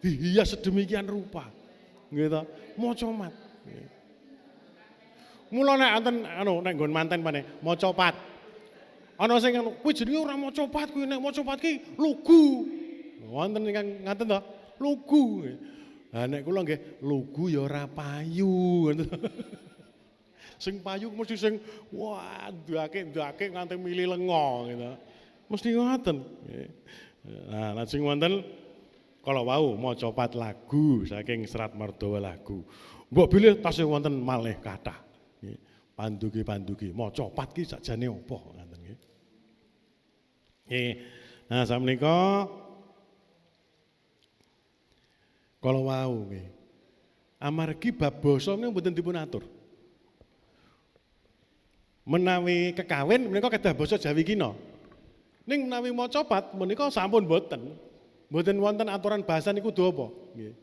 Dihias sedemikian rupa. Gitu. Maca mat. Mula nek enten nek nggon manten pane maca pat. Ana sing kuwi jenenge ora maca pat kuwi nek maca pat ki lugu. Wonten ingkang ngaten to, lugu. Lah nek kula nggih lugu ya ora payu. Sing payu mesti sing wah ndake nganti mili lenga gitu. Mesti ngoten. Nah, lajeng wonten kala wau maca pat lagu saking Serat Mardawa Lagu. Mbok bilih tasih wonten malih kathah. Pandugi-pandugi maca pat ki sakjane apa ngoten nggih. Nah samenika kala wau nggih. Amargi bab basa menika mboten dipun atur. Menawi kekawin menika kedah basa Jawi kina. Ning menawi maca pat menika sampun mboten. Mboten wonten aturan bahasa niku kudu apa nggih.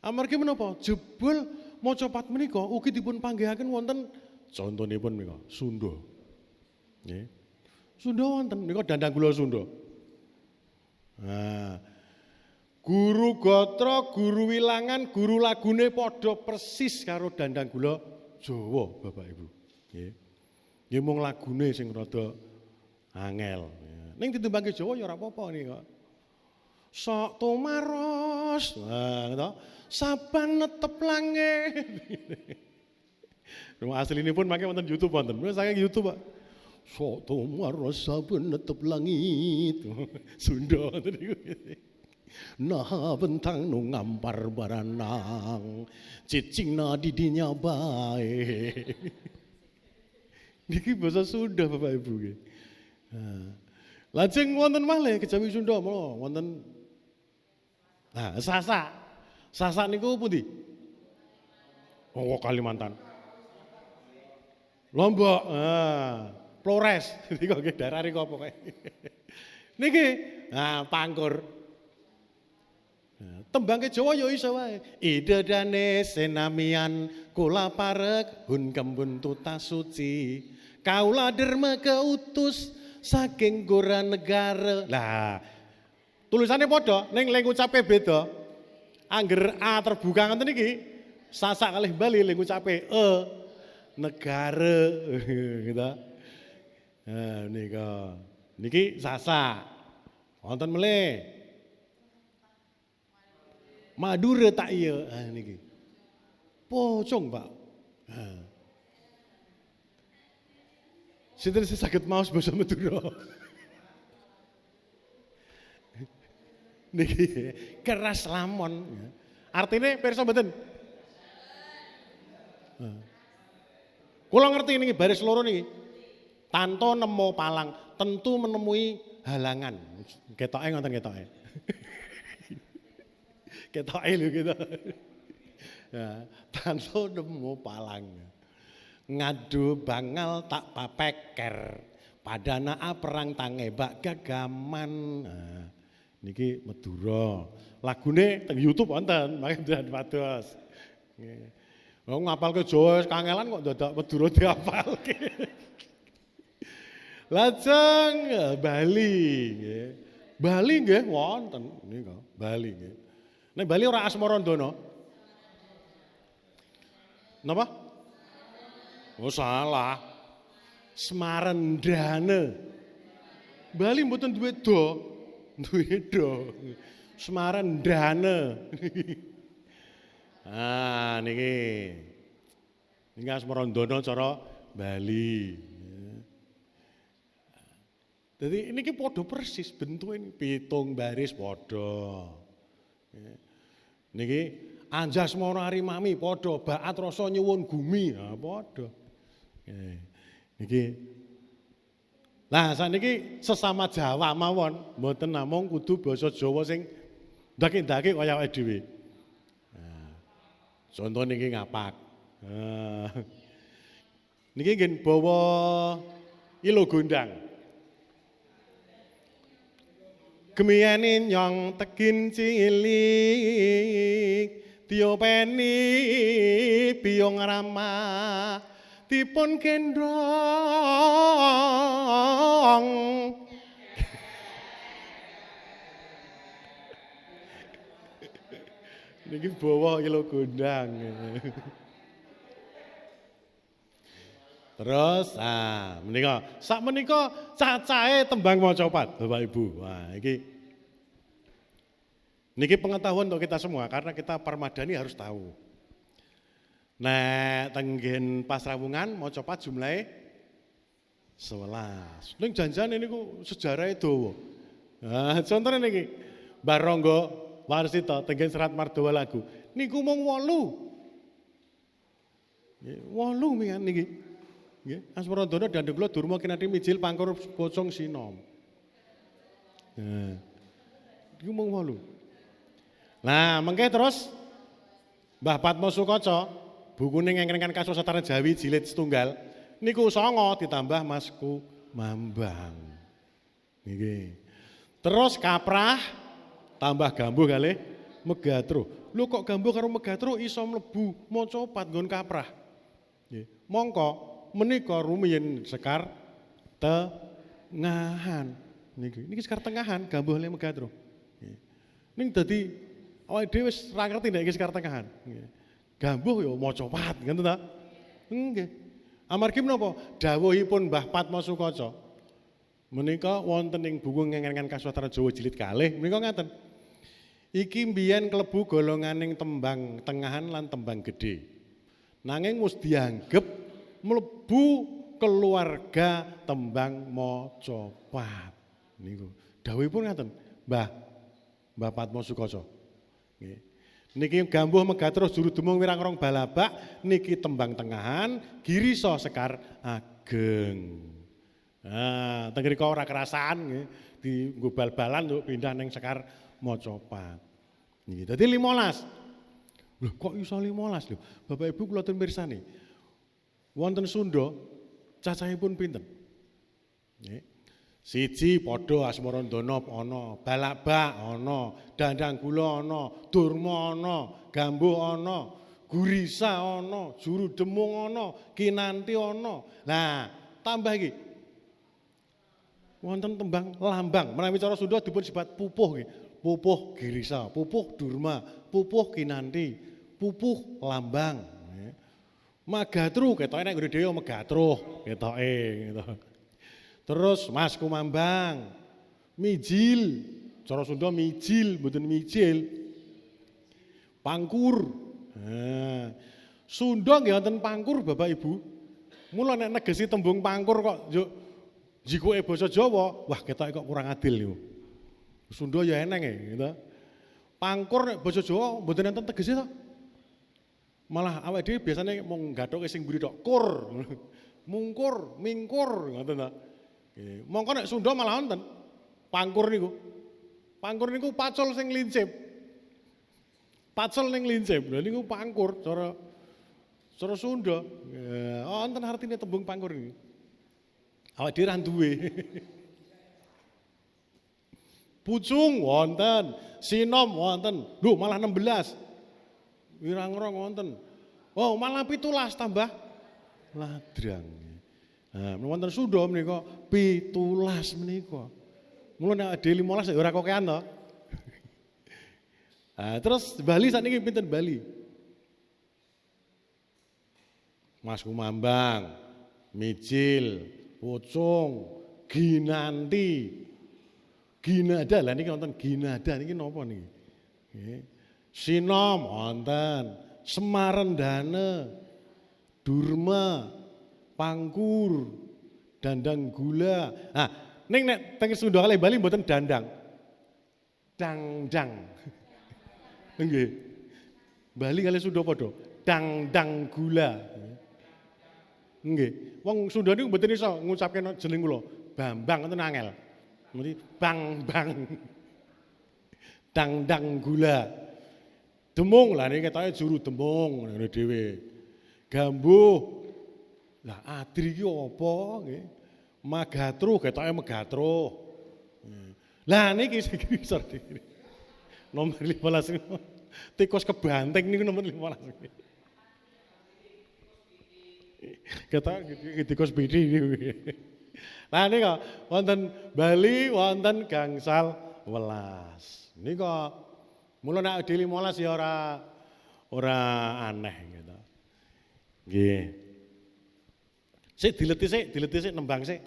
Amargi menapa? Jebul maca pat menika ugi dipun panggihaken wonten contonipun menika Sunda. Nggih. Sunda wonten menika Dandang Gula Sunda. Nah, guru gatra, guru wilangan, guru lagune padha persis karo Dandang Gula Jawa, Bapak Ibu. Nggih. Nggih mung lagune sing rada angel. Ning ditembangke Jawa ya ora apa-apa nika. Sok tumaros. Nah, ngono. Saban netep langit. Rumah aslinipun mangke wonten YouTube wonten. Saking YouTube, Pak. Sok tumaros saben netep langit. Sunda ngoten niku. Nah bentang nu ngampar baranang. Cicingna didinya bae. Niki basa Sunda Bapak Ibu nggih. Nah, lajeng wonten malih kejawi Sunda mula wonten Sasak. Sasak niku pundi? Oh Kalimantan. Lombok. Flores. Niku nggih daerah niku apa kae. Niki pangkur. Tembang ke Jawa ya iso wae. Idedane senamian kula parek hun kembun tuta suci. Kaula derma keutus saking gora negara. Lah, tulisannya padha ning leng ucape beda. Angger A terbuka ngoten iki. Sasak kalih Bali leng ucape negara gitu. Nah, niki sasak. Wonten melih. Madura tak iya niki. Pocong, Pak. Sinten sing saged maos basa Madura? Niki keras lamon. Artine pirsa mboten? Kula ngerti niki baris loro niki. Tanto nemu palang, tentu menemui halangan. Ketoke ngoten ketoke. Ketoke lho gitu. Ya, tanto nemu palang. Ngadu bangal tak papeker. Padana perang tangebak gagaman. Nah, niki Madura. Lagune teng YouTube wonten, mangke ndak pados. Nggih. Wong ngapalke Jawa kangelan kok dadak Madura diapalke. Lajeng Bali nggih. Bali nggih wonten nika, Bali nggih. Nek Bali ora Asmarandana. Napa? Oh salah. Smarendana. Bali mboten duwe do. Duwe do. Smarendana. Ah niki. Niki Asmarandana cara Bali. Jadi niki padha persis bentuke pitung baris padha. Niki Anjasmara Arimami padha Baat Rasa Nyuwun Gumi padha. Niki. Lah sakniki sesama Jawa mawon, mboten namung kudu basa Jawa sing ndaki-ndaki kaya awake dhewe. Contoh niki ngapak. Niki nggih bawa ilo gondang. Gemiyane nyong tekin cilik diopeni biyong rama dipun gendong niki bawa ilo gondang. Terus menika sak menika cacahe tembang macapat Bapak Ibu. Wah, niki pengetahuan untuk kita semua karena kita Parmadani harus tahu. Nah, tenggen Pasrawungan macapat jumlahe 11. Ning janjane niku sejarah dawa. Nah, contohnya niki Mbah Rangga Warsita tenggen Serat Mardawa Lagu. Niku mung 8. Nggih, 8 mian niki. Nggih, Asmarandana dandeng kula durma kinati mijil pangkur pocong sinom. Nah, iku mung 8. Nah, mengke terus Mbah Patmo Sukaca, bukune ngengkenkan Kasusastraan Jawi jilid setunggal, niku 9 ditambah Masku Mambang. Nggih. Terus kaprah tambah gambuh kalih Megatro. Lho kok gambuh karo Megatro iso mlebu macapat nggon kaprah. Nggih. Mongko menika rumiyin sekar tengahan. Niki sekar tengahan gambuh le Megatro. Nggih. Ning dadi awake dhewe wis ra ngerti nek iki sekar tengahan. Nggih. Gambuh ya macapat, ngoten ta? Nggih. Amargi menapa? Dawuhipun Mbah Patmo Sukaca. Menika wonten ing buku ngengen Kasusastraan Jawa jilid kalih menika ngaten. Iki mbiyen klebu golonganing tembang tengahan lan tembang gedhe. Nanging wis dianggep mlebu keluarga tembang macapat. Niku dawuhipun ngaten, Mbah Patmo Sukaca. Nggih. Niki gambuh Megatro juru dumung wirang-rong balabak, niki tembang tengahan, girisa sekar ageng. Nah, teng mriko ora kerasaan nggih, dienggo bal-balan untuk pindah ning sekar macapat. Nggih, dadi 15. Lho kok iso 15 lho? Bapak Ibu kula ten mirsani. Wonten Sunda cacahipun pinten? Nggih. Siji padha Asmarandana ana, Balak-bak ana, Dandang Gula ana, Durma ana, Gambuh ana, Gurisa ana, Juru Demung ana, Kinanti ana. Lah, tambah iki. Wonten tembang lambang, menawi cara Sunda dipun sebat pupuh nggih. Pupuh Girisa, pupuh Durma, pupuh Kinanti, pupuh lambang. Magatru ketoke nek nggone dhewe megatruh ketoke gitu. Terus Mas Kumambang, mijil, cara Sunda mijil, mboten mijil. Pangkur. Nah, Sunda nggih wonten pangkur Bapak Ibu. Mula nek negesi tembung pangkur kok yo jikuke basa Jawa, wah ketoke kok kurang adil niku. Sunda ya eneng gitu. Pangkur nek basa Jawa mboten enten tegese to. Malah awake dhewe biasane mung gathoke sing mburi tok, kur. Mungkur, mingkur ngoten ta. Mongko nek Sunda malah wonten pangkur niku. Pangkur niku pacul sing lincip. Pacul ning lincip. Lha niku pangkur cara Sunda. Wonten artine tembung pangkur niku. Awake dhewe ra duwe. Pucung wonten, sinom wonten. Lho malah 16. Wirangrong wonten. Oh, malah 17 tambah ladrang. Nah, wonten Sunda menika 17 menika. Mula nek ade 15 ya ora kokean to. Nah, terus Bali sakniki pinten Bali? Mas Kumambang, Mijil, Pucung, Ginanti. Ginada lah niki wonten Ginada niki napa niki? Nggih. Sinom wonten, Semarendana, Durma, Pangkur, Dandang Gula. Nah, ning nek teng Sunda kalih Bali mboten dandang. Dangdang. Nggih. Bali kalih Sunda padha. Dangdang gula. Nggih. Wong Sunda niku mboten iso ngucapke jeneng kula. Bambang ngoten angel. Mesti bang. Dangdang gula. Demung lah niki ketoke juru demung ngene dhewe. Gambuh. Lah adri iki apa nggih? Magatruh ketoke megatruh. Lah niki sing isor iki. Nomor 15 tikus kebanting niku nomor 15. Ketoke tikus pidi niku. Lah nika wonten Bali wonten gangsal welas. Nika mula nek di 15 ya ora aneh gitu. Nggih. Sik dileti sik nembang sik.